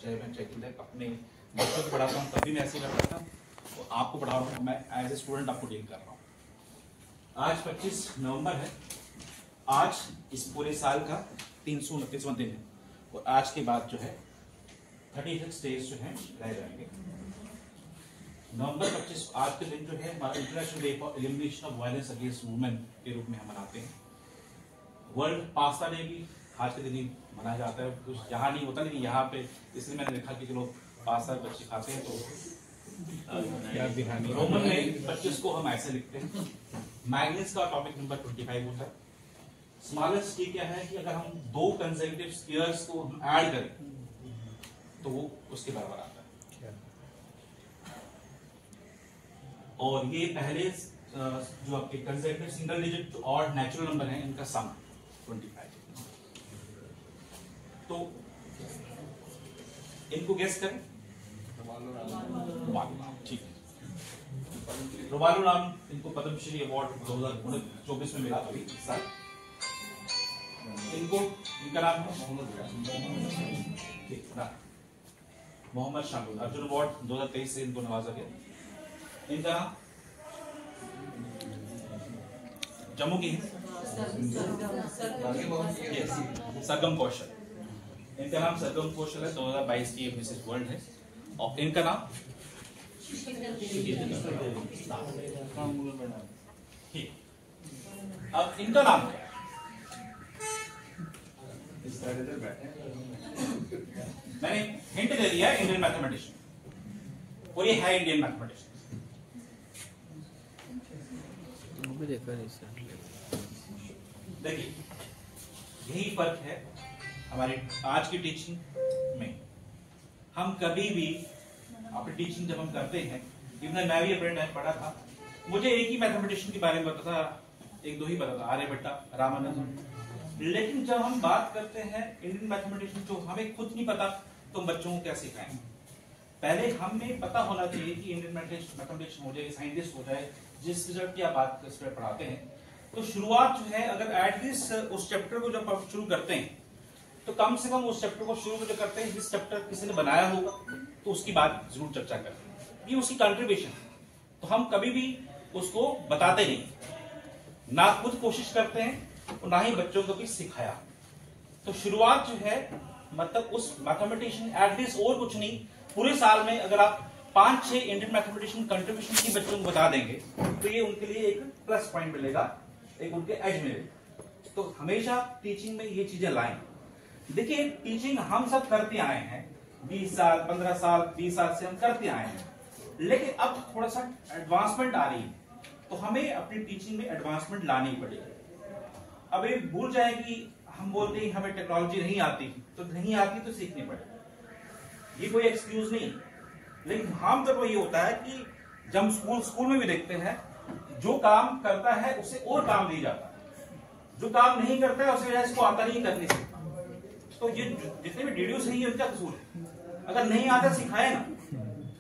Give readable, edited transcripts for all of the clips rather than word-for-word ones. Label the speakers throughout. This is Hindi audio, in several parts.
Speaker 1: चाहे मैं चेक अपने बच्चों को पढ़ाता हूँ तभी मैं ऐसे ही करता था, और आपको पढ़ा रहा हूँ, मैं एज ए स्टूडेंट आपको डील कर रहा हूँ। आज 25 नवंबर है, आज इस पूरे साल का 329वां दिन है, और आज के बाद जो है 36 डेज जो है रह जाएंगे। नवंबर 25 आज के दिन जो है हमारा international day for elimination of violence against women के रूप में हम मनाते हैं। वर्ल्ड पास्ता डे भी आज के दिन ही मनाया जाता है, कुछ यहाँ नहीं होता, लेकिन यहाँ पे इसलिए मैंने देखा कि चलो पास्ता बच्चे खाते हैं तो रोमन में 25 को हम ऐसे लिखते हैं। मैग्नेस का टॉपिक नंबर 25 होता है। स्मॉलेस्ट टी क्या है कि अगर हम 2 कंसेक्यूटिव स्क्वायर्स को हम ऐड करें तो वो उसके बराबर आता है। और ये पहले जो आपके कंसेक्यूटिव सिंगल डिजिट और नेचुरल नंबर हैं इनका सम 25। तो इनको गेस करें। ठीक है, रुबालू राम इनको पद्मश्री अवार्ड 2024 में मिला था इस साल। इनका नाम है मोहम्मद शामिल। अर्जुन अवार्ड 2023 से इनको नवाजा गया। इनका नाम जम्मू की सरगम कौशल। इनका नाम सरगम कौशल है, 2022 की मिसेस वर्ल्ड है। और इनका नाम ठीक। अब इनका नाम क्या है? मैंने हिंट दे दिया है, इंडियन मैथमेटिशियन, और ये है इंडियन मैथमेटिशियन। देखिए यही फर्क है हमारी आज की टीचिंग में। हम कभी भी अपनी टीचिंग जब हम करते हैं, इवन मैं भी अपने टाइम पढ़ा था, मुझे एक ही मैथमेटिशियन के बारे में पता था, 1-2 ही पता था, आर्यभट्ट, रामानुजन। लेकिन जब हम बात करते हैं इंडियन मैथमेटिशियन जो हमें खुद नहीं पता तो हम बच्चों को क्या सिखाएं? पहले हमें पता होना चाहिए कि इंडियन मैथमेटिशियन हो जाए, साइंटिस्ट हो जाए, जिस रिजल्ट की आप बात इस पर पढ़ाते हैं। तो शुरुआत जो है, अगर एटलीस्ट उस चैप्टर को जब आप शुरू करते हैं तो कम से कम उस चैप्टर को शुरू जो करते हैं, जिस चैप्टर किसी ने बनाया होगा तो उसकी बात जरूर चर्चा करें, ये उसकी कंट्रीब्यूशन है। तो हम कभी भी उसको बताते नहीं, ना खुद कोशिश करते हैं और ना ही बच्चों को भी सिखाया। तो शुरुआत जो है मतलब उस मैथमेटिशियन एटलीस्ट, और कुछ नहीं, पूरे साल में अगर आप 5-6 इंडियन मैथमेटिशियन कंट्रीब्यूशन की बच्चों को बता देंगे तो ये उनके लिए एक प्लस पॉइंट मिलेगा, एक उनके एज मिलेगा। तो हमेशा टीचिंग में ये चीजें लाएं। देखिए टीचिंग हम सब करते आए हैं, 20 साल 15 साल 20 साल से हम करते आए हैं, लेकिन अब थोड़ा सा एडवांसमेंट आ रही है, तो हमें अपनी टीचिंग में एडवांसमेंट लानी पड़ेगी। अब ये भूल जाए कि हम बोलते हैं हमें टेक्नोलॉजी नहीं आती, तो नहीं आती तो सीखनी पड़ेगी, ये कोई एक्सक्यूज नहीं। लेकिन हम तो ये होता है कि जब स्कूल में भी देखते हैं, जो काम करता है उसे और काम दिया जाता है, जो काम नहीं करता है उसे इसको आता नहीं करने से। तो ये जितने भी डीडीओ सही है उनका कसूर है, अगर नहीं आता सिखाए ना,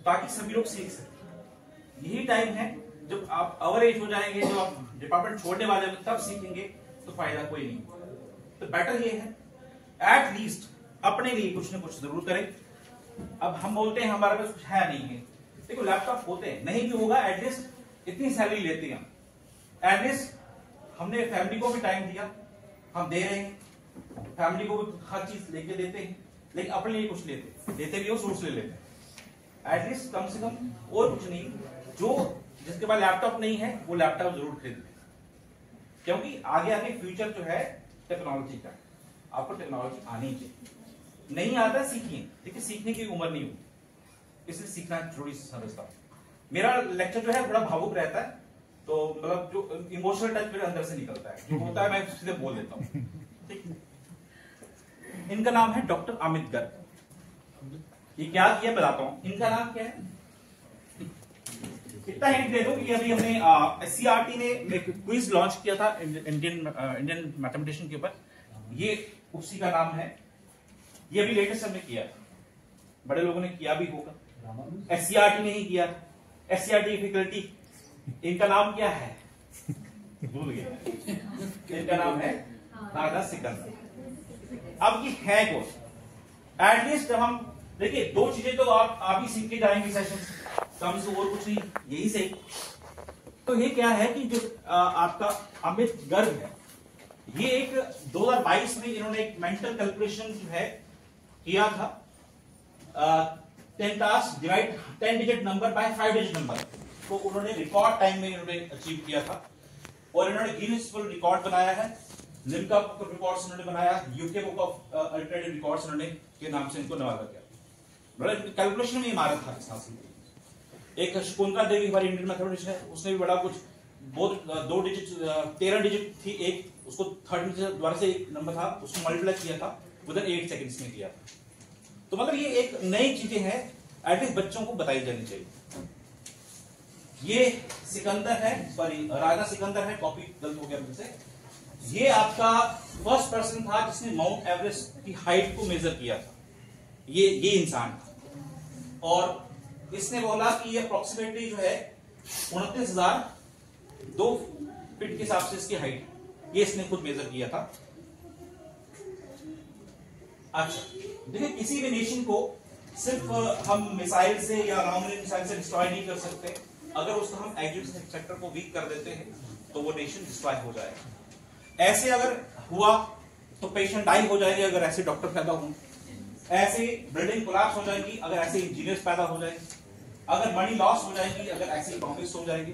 Speaker 1: ताकि सभी लोग सीख सके। यही टाइम है जब आप अवर एज हो जाएंगे, जब आप डिपार्टमेंट छोड़ने वाले हैं, तब सीखेंगे तो फायदा कोई नहीं। तो बेटर ये है एट लीस्ट अपने लिए कुछ ना कुछ जरूर करें। अब हम बोलते हैं हमारे पास कुछ है नहीं है, देखो लैपटॉप होते हैं, नहीं भी होगा एटलीस्ट इतनी सैलरी लेते हैं, एटलीस्ट हमने फैमिली को भी टाइम दिया, हम दे रहे हैं, फैमिली को भी हर चीज लेके देते हैं, लेकिन अपने लिए कुछ देते भी हो, सोर्स ले लेते हैं एटलीस्ट कम से कम। और कुछ नहीं, जो जिसके पास लैपटॉप नहीं है वो लैपटॉप जरूर खरीद, क्योंकि आगे आगे फ्यूचर जो है टेक्नोलॉजी का, आपको टेक्नोलॉजी आनी चाहिए। नहीं आता सीखिए, देखिए सीखने की उम्र नहीं होती, इसलिए सीखना जरूरी समझता हूं। मेरा लेक्चर जो है थोड़ा भावुक रहता है, तो मतलब जो इमोशनल टच मेरे अंदर से निकलता है, जो होता है मैं सीधे बोल देता हूं। ठीक, इनका नाम है डॉक्टर अमित गर्ग। ये क्या किया बताता हूं, इनका नाम क्या है, इतना हिंट दे दो कि अभी हमने SCERT ने एक क्विज लॉन्च किया था इंडियन मैथमेटिशियन के ऊपर, ये उसी का नाम है। ये अभी लेटेस्ट हमने किया, बड़े लोगों ने किया भी होगा, SCERT ने ही किया, SCERT फैकल्टी। इनका नाम क्या है, भूल गया, इनका नाम है नागा सिकंदर। अब ये है कौन, एटलीस्ट जब हम देखिए 2 चीजें तो आप ही सीख के जाएंगे सेशन कम से और कुछ नहीं, यही सही। तो ये क्या है कि जो आपका अमित गर्ग है, ये एक 2022 में इन्होंने एक मेंटल कैलकुलेशन जो है किया था, 10 task divide 10 digit number by 5 digit number, तो उन्होंने रिकॉर्ड टाइम में इन्होंने अचीव किया था और इन्होंने गिनीज वर्ल्ड रिकॉर्ड बनाया है, लिम्का बुक ऑफ रिकॉर्ड्स इन्होंने बनाया, UK book of alternative records इन्होंने के नाम से इनको नवाजा गया। कैलकुलेशन में मारा था इस हासिल। एक शकुंतला देवी हमारी इंडियन मैथमेटिशियन है, उसने भी बड़ा कुछ बहुत 2 डिजिट 13 डिजिट थी, एक उसको 3rd द्वारा से एक नंबर था, उसको मल्टीप्लाई किया था, विदिन 8 सेकंड्स में किया था। तो मतलब ये एक नई चीजें हैं, एटलीस्ट बच्चों को बताई जानी चाहिए। ये सिकंदर है, सॉरी राजा सिकंदर है, कॉपी गलत हो गया मुझसे। ये आपका फर्स्ट पर्सन था जिसने माउंट एवरेस्ट की हाइट को मेजर किया था, ये इंसान था, और इसने बोला कि ये अप्रोक्सीमेटली जो है 29,002 फीट के हिसाब से इसकी हाइट, ये इसने खुद मेजर किया था। अच्छा देखिए, किसी भी नेशन को सिर्फ हम मिसाइल से या लॉन्ग रेंज मिसाइल से डिस्ट्रॉय नहीं कर सकते। अगर उसको हम एग्रीकल्चर सेक्टर को वीक कर देते हैं तो वो नेशन डिस्ट्रॉय हो जाएगा। ऐसे अगर हुआ तो पेशेंट डाई हो जाएंगे अगर ऐसे डॉक्टर पैदा हों, ऐसे बिल्डिंग कोलैप्स हो जाएगी अगर ऐसे इंजीनियर्स पैदा हो जाएंगे, अगर मनी लॉस हो जाएगी अगर ऐसे इकोनॉमिक्स हो जाएगी,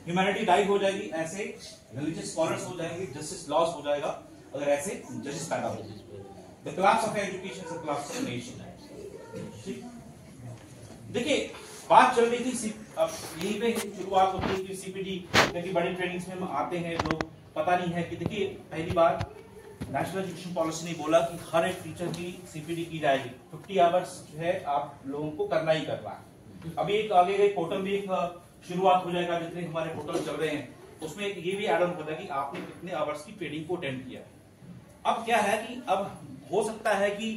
Speaker 1: ह्यूमैनिटी डाई हो जाएगी, ऐसे रिलीजियस स्कॉलर्स हो जाएंगे, जस्टिस लॉस हो जाएगा अगर ऐसे जजेस पैदा हो जाएंगे। The collapse of education is the collapse of nation. देखिए बात चल रही थी, अब यही पे शुरुआत होती है कि सीपीटी क्योंकि बड़ी ट्रेनिंग्स में हम आते हैं, लोग पता नहीं है कि देखिए पहली बार नेशनल एजुकेशन पॉलिसी ने बोला कि हर एक टीचर की सीपीटी की जाएगी, 50 आवर्स जो है आप लोगों को करना ही करना है। अभी एक आगे एक पोर्टल भी एक शुरुआत हो जाएगा, जितने हमारे पोर्टल चल रहे हैं उसमें ये भी ऐड ऑन होता है कि आपने कितने आवर्स की ट्रेनिंग को अटेंड किया है। अब क्या है कि अब हो सकता है कि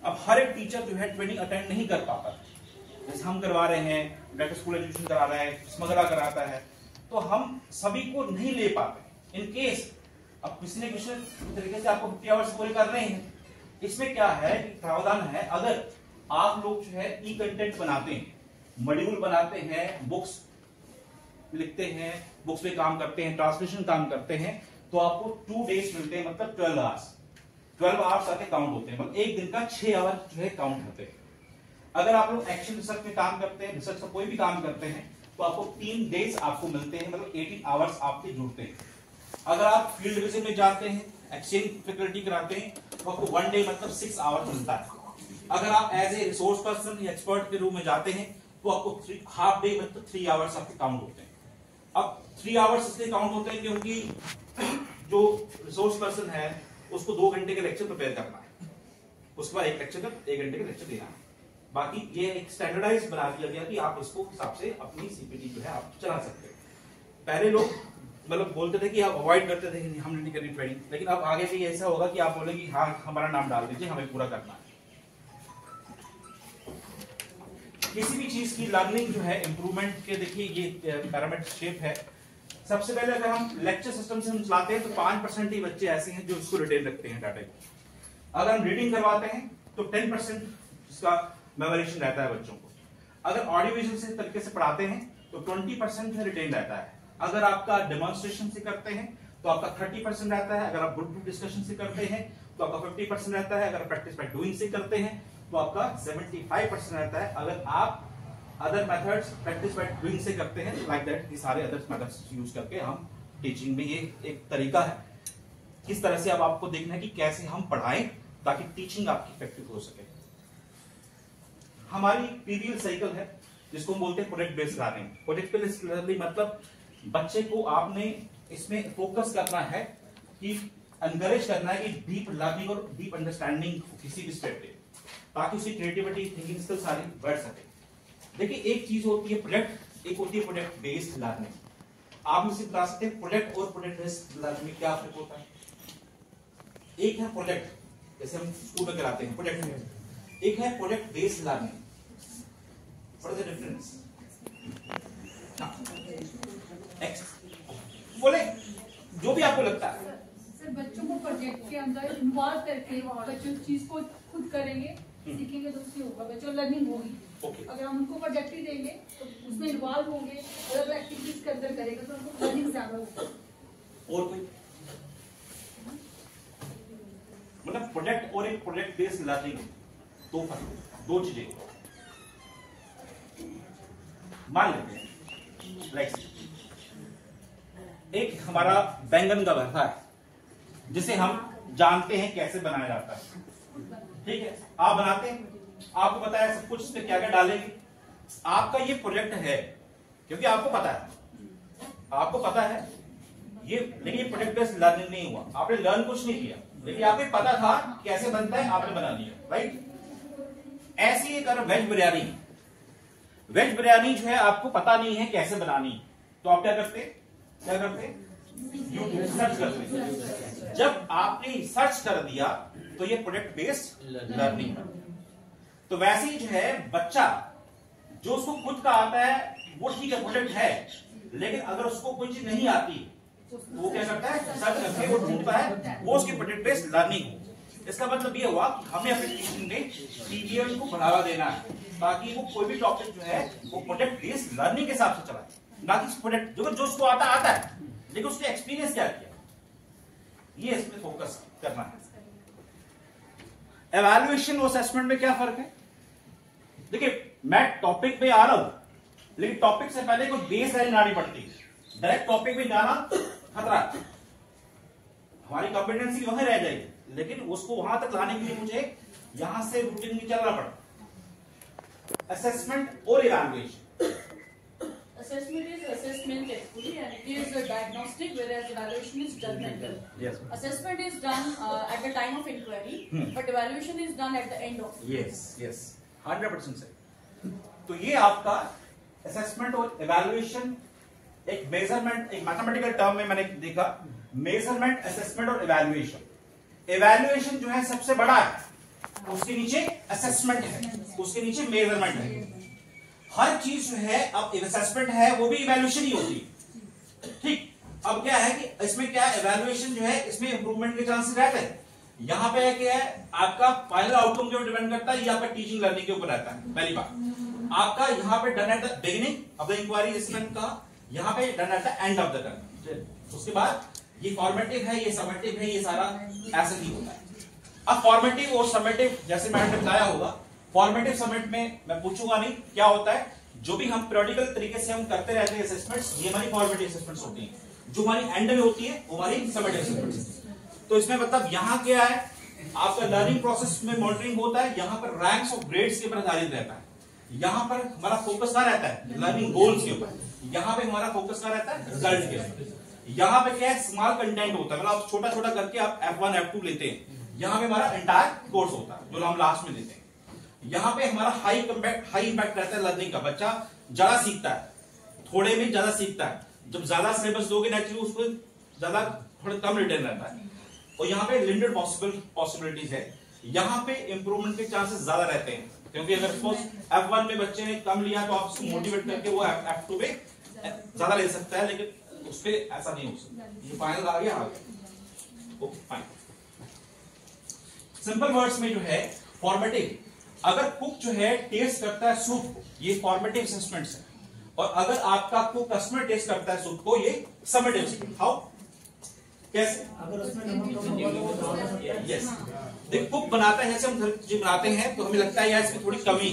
Speaker 1: अब हर एक टीचर जो है ट्रेनिंग अटेंड नहीं कर पाता, जैसे हम करवा रहे हैं, डाटा स्कूल एजुकेशन करा रहा है, स्मगला कराता है, तो हम सभी को नहीं ले पाते। इन केस अब किसी ने किसी तरीके से आपको 50 आवर्स पूरे कर रहे हैं, इसमें क्या है प्रावधान है, अगर आप लोग जो है ई कंटेंट बनाते हैं, मॉड्यूल बनाते हैं, बुक्स लिखते हैं, बुक्स पे काम करते हैं, ट्रांसलेशन काम करते हैं, तो आपको 2 डेज मिलते हैं, मतलब 12 आवर्स। 12 आवर्स आके काउंट होते हैं, मतलब एक दिन का 6 आवर जो है काउंट होते हैं। अगर आप लोग एक्शन रिसर्च में काम करते हैं, रिसर्च का कोई भी काम करते हैं, तो आपको 3 डेज आपको मिलते हैं, मतलब 18 आवर्स आपके जुड़ते हैं। अगर आप फील्ड विजिट में जाते हैं, एक्सचेंज फैकल्टी कराते हैं, तो आपको 1 डे मतलब 6 आवर्स मिलता है। अगर आप एज ए रिसोर्स पर्सन या एक्सपर्ट के रूप में जाते हैं तो आपको हाफ डे मतलब 3 आवर्स आपके काउंट होते हैं। अब 3 आवर्स इसलिए काउंट होते हैं क्योंकि जो रिसोर्स पर्सन है उसको 2 घंटे के लेक्चर प्रिपेयर करना है, उसके बाद 1 घंटे का लेक्चर देना है। बाकी ये एक स्टैंडर्डाइज बना दिया गया कि आप इसको हिसाब से अपनी सीपीटी जो है आप चला सकते हैं। पहले लोग मतलब बोलते थे कि आप अवॉइड करते थे कि हमने नहीं करनी ट्रेनिंग, लेकिन अब आगे भी ऐसा होगा कि आप बोलेंगे हाँ हमारा नाम डाल दीजिए, हमें पूरा करना है। किसी भी चीज की लर्निंग जो है इंप्रूवमेंट के, देखिए ये पैरामीटर शेप है। सबसे पहले अगर हम लेक्चर सिस्टम से हम चलाते हैं तो 5% ही बच्चे ऐसे हैं जो इसको रिटेन रखते हैं डाटा को। अगर हम रीडिंग करवाते हैं तो 10% इसका मेमोरेशन रहता है बच्चों को। अगर ऑडियो विजुअल से तरीके से पढ़ाते हैं तो 20% रिटेन रहता है। अगर आपका डेमोन्स्ट्रेशन से करते हैं तो आपका 30% रहता है। अगर आप ग्रुप डिस्कशन से करते हैं तो आपका 50% रहता है। अगर प्रैक्टिस बाय डूइंग से करते हैं तो आपका 75% रहता है। अगर आप other methods practice by doing से करते हैं, लाइक दैट ये सारे अदर मेथड्स यूज करके हम टीचिंग में, ये एक तरीका है किस तरह से अब आपको देखना है कि कैसे हम पढ़ाएं ताकि टीचिंग आपकी इफेक्टिव हो सके। हमारी पीरियड साइकिल है जिसको हम बोलते हैं project based learning. Project based learning मतलब बच्चे को आपने इसमें फोकस करना है कि एनकरेज करना है कि डीप लर्निंग और डीप अंडरस्टैंडिंग किसी भी स्टेप ताकि उसकी क्रिएटिविटी थिंकिंग स्किल सारी बढ़ सके। देखिए एक चीज होती है प्रोजेक्ट, एक होती है प्रोजेक्ट बेस्ड लर्निंग। आप मुझे बता सकते हैं प्रोजेक्ट और प्रोजेक्ट बेस्ड लर्निंग में क्या फर्क होता है? एक है प्रोजेक्ट, जैसे हम स्कूल में कराते हैं प्रोजेक्ट, एक है project based learning. What is the difference? बोले जो भी आपको लगता है।
Speaker 2: सर बच्चों को प्रोजेक्ट के अंदर इन्वॉल्व करके बच्चों चीज को खुद करेंगे सीखेंगे तो उससे होगा, बच्चों लर्निंग होगी। अगर हम उनको प्रोजेक्ट ही देंगे तो उसमें इन्वॉल्व होंगे, अलग अलग एक्टिविटीज के अंदर करेगा तो उनको लर्निंग ज्यादा होगा।
Speaker 1: और कोई मतलब प्रोजेक्ट और एक प्रोजेक्ट बेस्ड लर्निंग, दो चीजें मान लेते हैं। लाइक एक हमारा बैंगन का भरता है जिसे हम जानते हैं कैसे बनाया जाता है, ठीक है, आप बनाते हैं, आपको पता है सब कुछ इसमें क्या क्या डालेंगे, आपका ये प्रोजेक्ट है क्योंकि आपको पता है ये, लेकिन ये प्रोजेक्ट बेस्ड लर्निंग नहीं हुआ, आपने लर्न कुछ नहीं किया, लेकिन आपको पता था कैसे बनता है, आपने बना लिया, राइट। ऐसी एक वेज बिरयानी जो है आपको पता नहीं है कैसे बनानी, तो आप क्या करते यूट्यूब सर्च करते। जब आपने सर्च कर दिया तो ये प्रोजेक्ट बेस्ड लर्निंग। तो वैसे ही जो है बच्चा जो उसको खुद का आता है वो ठीक है, प्रोजेक्ट है, लेकिन अगर उसको कोई चीज नहीं आती तो वो क्या करता है, सर्च करके वो ढूंढता है, वो उसकी प्रोजेक्ट बेस्ड लर्निंग। इसका मतलब ये हुआ कि हमें अपने टीचिंग में पीबीएल को बढ़ावा देना है ताकि वो कोई भी टॉपिक जो है वो प्रोजेक्ट बेस्ड लर्निंग के हिसाब से चलाए, ना कि प्रोजेक्ट जो उसको आता है लेकिन उसने एक्सपीरियंस क्या किया, ये इसमें फोकस करना है। एवैल्यूएशन और असेसमेंट में क्या फर्क है? देखिए मैं टॉपिक पे आ रहा हूं लेकिन टॉपिक से पहले कोई बेस लाइन लानी पड़ती है, डायरेक्ट टॉपिक पे जाना खतरा, हमारी कॉम्पिटेंसी वहां रह जाएगी, लेकिन उसको वहां तक लाने के लिए मुझे यहां से रूटीन में चलना पड़ता। असेसमेंट और evaluation,
Speaker 3: assessment is assessment actually and it is a diagnostic, whereas evaluation is judgmental.
Speaker 1: Yes.
Speaker 3: Assessment is done at the time of inquiry, but evaluation is done at the end of it.
Speaker 1: yes 100% सही। तो ये आपका असेसमेंट और इवैल्यूएशन एक मेजरमेंट, एक मैथमेटिकल टर्म में मैंने देखा, मेजरमेंट, असेसमेंट और इवैल्यूएशन। इवैल्यूएशन जो है सबसे बड़ा है, उसके नीचे असेसमेंट है, उसके नीचे मेजरमेंट है। हर चीज जो है, अब असेसमेंट है वो भी इवैल्यूएशन ही होती है, ठीक। अब क्या है कि इसमें क्या है, इवैल्यूएशन जो है इसमें इंप्रूवमेंट के चांसेस रहते हैं। यहाँ पे क्या है, आपका फाइनल आउटकम के ऊपर डिपेंड करता है, या आपका टीचिंग लर्निंग के ऊपर रहता है। पहली बात आपका यहाँ पे done at the beginning of the inquiry, इसमें कहा यहाँ पे done at the end of the term. उसके बाद ये फॉर्मेटिव है, ये समेटिव है, ये सारा ऐसे ही होता है। अब फॉर्मेटिव और समेटिव जैसे मैंने बताया होगा, फॉर्मेटिव समेट में मैं पूछूंगा नहीं क्या होता है, जो भी हम पीरियोडिकल तरीके से हम करते रहते हैं असेसमेंट्स, ये हमारी फॉर्मेटिव असेसमेंट्स होती हैं। जो हमारी एंड में होती है वो हमारी समेटिव असेसमेंट्स। तो इसमें मतलब यहाँ क्या है, आपका लर्निंग प्रोसेस में मॉनिटरिंग होता है, यहाँ पर रैंक्स और ग्रेड्स के ऊपर आधारित रहता है। यहाँ पर हमारा फोकस क्या रहता है, लर्निंग गोल्स के ऊपर। यहाँ पे हमारा फोकस क्या रहता है, रिजल्ट के ऊपर। यहाँ पे क्या है, स्मॉल कंटेंट होता है, मतलब आप छोटा छोटा करके आप F1 F2 लेते हैं। यहाँ पे हमारा एंटायर कोर्स होता है जो हम लास्ट में देते हैं। यहाँ पे हमारा हाई इम्पैक्ट रहता है लर्निंग का, बच्चा ज्यादा सीखता है, थोड़े में ज्यादा सीखता है। जब ज्यादा सिलेबस दोगे नेचुरली उसको ज्यादा थोड़ा कम रिटर्न रहता है। और यहाँ पे लिमिटेड पॉसिबिलिटीज है, यहाँ पे इंप्रूवमेंट के चांसेस ज्यादा रहते हैं, क्योंकि अगर सपोज F1 में बच्चे ने कम लिया तो आप उसको मोटिवेट करके वो F2 पे ज्यादा ले सकता है, लेकिन उस पे ऐसा नहीं हो सकता। ये फाइनल आ गया, ओके फाइन। सिंपल वर्ड्स में जो है फॉर्मेटिव, अगर कुक जो है टेस्ट करता है सूप को, ये फॉर्मेटिव असेसमेंट्स है। और अगर आपका कुक कस्टमर टेस्ट करता है सूप को, ये समेटिव। हाउ, कैसे?
Speaker 4: अगर उसमें नमक
Speaker 1: यस, देख कुक बनाता है, जैसे हम सब्जी बनाते हैं तो हमें लगता है यार इसमें थोड़ी कमी,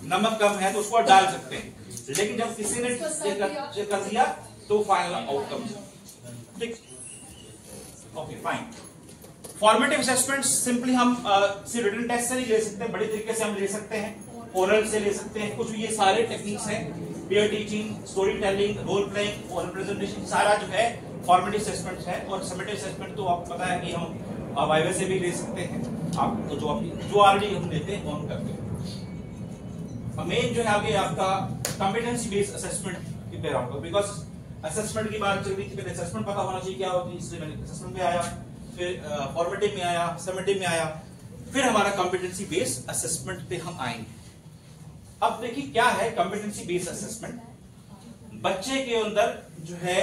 Speaker 1: नमक कम है तो उसको डाल सकते हैं, लेकिन जब किसी ने चेक कर दिया तो फाइनल आउटकम, ठीक, okay fine. Formative assessment simply हम सिर्फ रिटन टेस्ट से नहीं ले सकते, बड़े तरीके से हम ले सकते हैं, ओरल से ले सकते हैं, कुछ भी ये सारे टेक्निक्स हैं, peer teaching, story telling, role playing और प्रेजेंटेशन, सारा जो है फॉर्मेटिव असेसमेंट है। और समेटिव असेसमेंट तो आपको पता है कि हम वाइवा से भी ले सकते हैं, आप तो जो ऑलरेडी हम लेते हैं वो हम करते हैं। मेन जो है आगे आपका कॉम्पिटेंसी बेस्ड असेसमेंट की पे आऊंगा, बिकॉज असेसमेंट की बात चल रही थी, पहले असेसमेंट पता होना चाहिए क्या होती है, इसलिए मैंने असेसमेंट में आया, फिर फॉर्मेटिव में आया, समेटिव में आया, फिर हमारा कॉम्पिटेंसी बेस्ड असेसमेंट पे हम आएंगे। अब देखिए क्या है कॉम्पिटेंसी बेस्ड असेसमेंट। बच्चे के अंदर जो है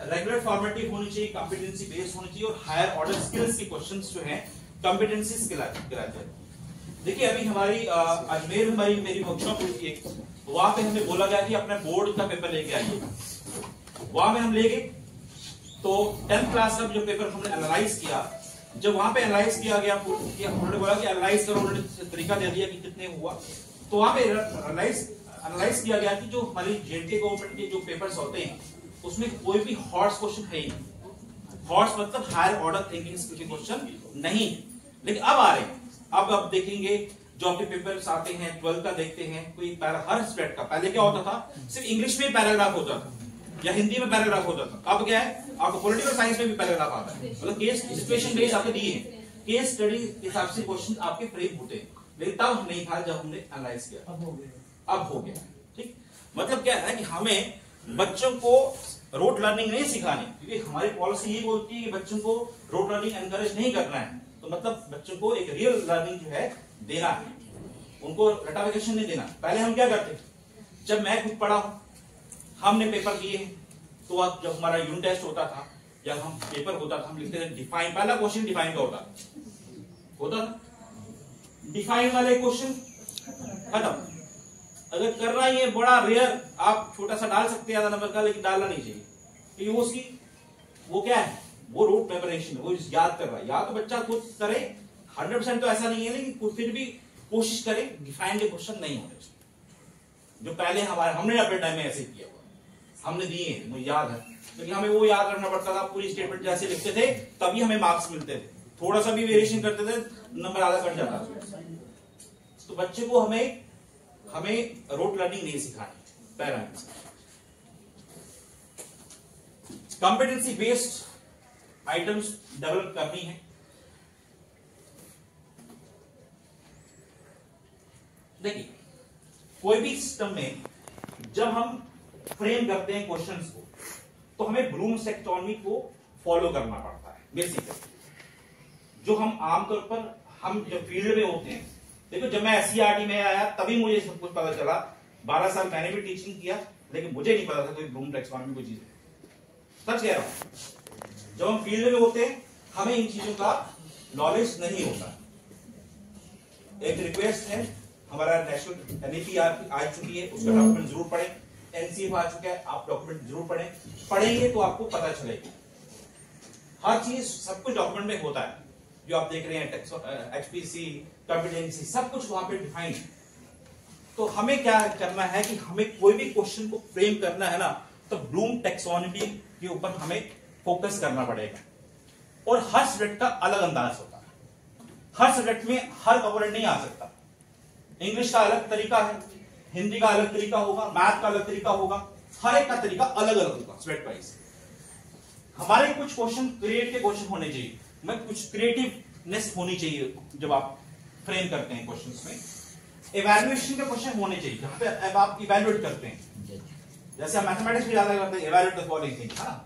Speaker 1: रेगुलर फॉर्मेटिव होनी चाहिए, कॉम्पिटेंसी बेस्ड होनी चाहिए, और हायर ऑर्डर स्किल्स के क्वेश्चंस जो हैं कॉम्पिटेंसीज कहलाते हैं। देखिए अभी हमारी अजमेर में मेरी वर्कशॉप हुई थी, वहां पे हमें बोला गया कि अपने बोर्ड का पेपर लेके आइए। वहां में हम ले गए तो 10th क्लास का जो पेपर हमने एनालाइज किया, जब वहां पे एनालाइज किया गया, उन्होंने बोला कि एनालाइज करो, उन्होंने तरीका दे दिया कि कितने हुआ, तो वहां पे एनालाइज किया गया कि जो हमारी जेएनके गवर्नमेंट के जो पेपर्स होते हैं उसमें कोई भी हॉर्स क्वेश्चन है ही नहीं। हॉर्स मतलब हायर ऑर्डर थिंकिंग क्वेश्चन नहीं, लेकिन अब आ रहे हैं। अब देखेंगे जो आपके पेपर्स आते हैं 12 का देखते हैं, कोई हर स्टेट का, पहले क्या होता था सिर्फ इंग्लिश में पैराग्राफ होता था या हिंदी में पैराग्राफ होता था, अब क्या है आपको पॉलिटिकल साइंस में भी पैराग्राफ आता है। मतलब केस सिचुएशन बेस्ड आपको दिए हैं, केस स्टडी के हिसाब से क्वेश्चन आपके फ्रेम होते हैं, लेकिन तब नहीं था जब हमने एनालाइज किया, अब हो गया। ठीक, मतलब क्या है कि हमें बच्चों को रोट लर्निंग नहीं सिखानी, क्योंकि हमारी पॉलिसी ये बोलती है कि बच्चों को रोट लर्निंग एनकरेज नहीं करना है, तो मतलब बच्चों को एक रियल लर्निंग जो है देना है, उनको रटाफिकेशन नहीं देना। पहले हम क्या करते, जब मैं खुद पढ़ा हूं, हमने पेपर दिए हैं, तो अब जब हमारा यूनिट टेस्ट होता था या हम पेपर होता था, हम लिखते थे डिफाइन, पहला क्वेश्चन डिफाइन का होता था, डिफाइन वाले क्वेश्चन खत्म। अगर कर रहा है ये बड़ा रेयर, आप छोटा सा डाल सकते हैं आधा नंबर का, लेकिन डालना नहीं चाहिए, क्योंकि वो उसकी वो क्या है, वो रूट प्रिपरेशन, वो याद कर रहा है। या तो बच्चा खुद करे, 100% तो ऐसा नहीं है, लेकिन फिर भी कोशिश करे डिफाइन के क्वेश्चन नहीं होने चाहिए, जो पहले हमने अपने टाइम में ऐसे किया हुआ, हमने दिए, मुझे याद है, क्योंकि हमें वो याद रखना पड़ता था, पूरी स्टेटमेंट जैसे लिखते थे तभी हमें मार्क्स मिलते थे, थोड़ा सा भी वेरिएशन करते थे नंबर आधा कट जाता था। तो बच्चे को हमें रोट लर्निंग नहीं सिखानी, parents competency based items develop करनी है। देखिए कोई भी सिस्टम में जब हम फ्रेम करते हैं क्वेश्चंस को, तो हमें ब्लूम्स टैक्सोनॉमी को फॉलो करना पड़ता है बेसिकली, जो हम आमतौर पर हम जब फील्ड में होते हैं। देखो जब मैं एससीईआरटी में आया तभी मुझे सब कुछ पता चला, 12 साल मैंने भी टीचिंग किया, लेकिन मुझे नहीं पता था कोई ब्लूम टैक्सोनॉमी कोई चीज है, सच कह रहा हूं। जब हम फील्ड में होते हैं हमें इन चीजों का नॉलेज नहीं होता। एक रिक्वेस्ट है, हमारा नेशनल एनईपी आ चुकी है, उसका डॉक्यूमेंट जरूर पढ़ें, एनसीएफ आ चुका है, आप डॉक्यूमेंट जरूर पढ़ें, पढ़ेंगे तो आपको पता चलेगा। हर चीज सब कुछ डॉक्यूमेंट में होता है, जो आप देख रहे हैं एचपीसी, कॉम्पिटेंसी, सब कुछ वहां पे डिफाइन। तो हमें क्या करना है कि हमें कोई भी क्वेश्चन को फ्रेम करना है ना, तो ब्लूम टैक्सोनॉमी के ऊपर हमें फोकस करना पड़ेगा। और हर सब्जेक्ट का अलग अंदाज होता है, हर सब्जेक्ट में हर कंपोनेंट नहीं आ सकता। इंग्लिश का अलग तरीका है, हिंदी का अलग तरीका होगा, मैथ का अलग तरीका होगा, हर एक का तरीका अलग अलग होगा सब्जेक्ट वाइज। हमारे कुछ क्वेश्चन क्रिएट के क्वेश्चन होने चाहिए, कुछ क्रिएटिवनेस होनी चाहिए जब आप फ्रेम करते हैं क्वेश्चंस में। इवैल्यूएशन के क्वेश्चन होने चाहिए, जहां पे अब आप इवैल्यूएट करते हैं, जैसे हम मैथमेटिक्स में ज्यादा करते हैं, इवैल्यूएट द फॉलोइंग थिंग, है ना।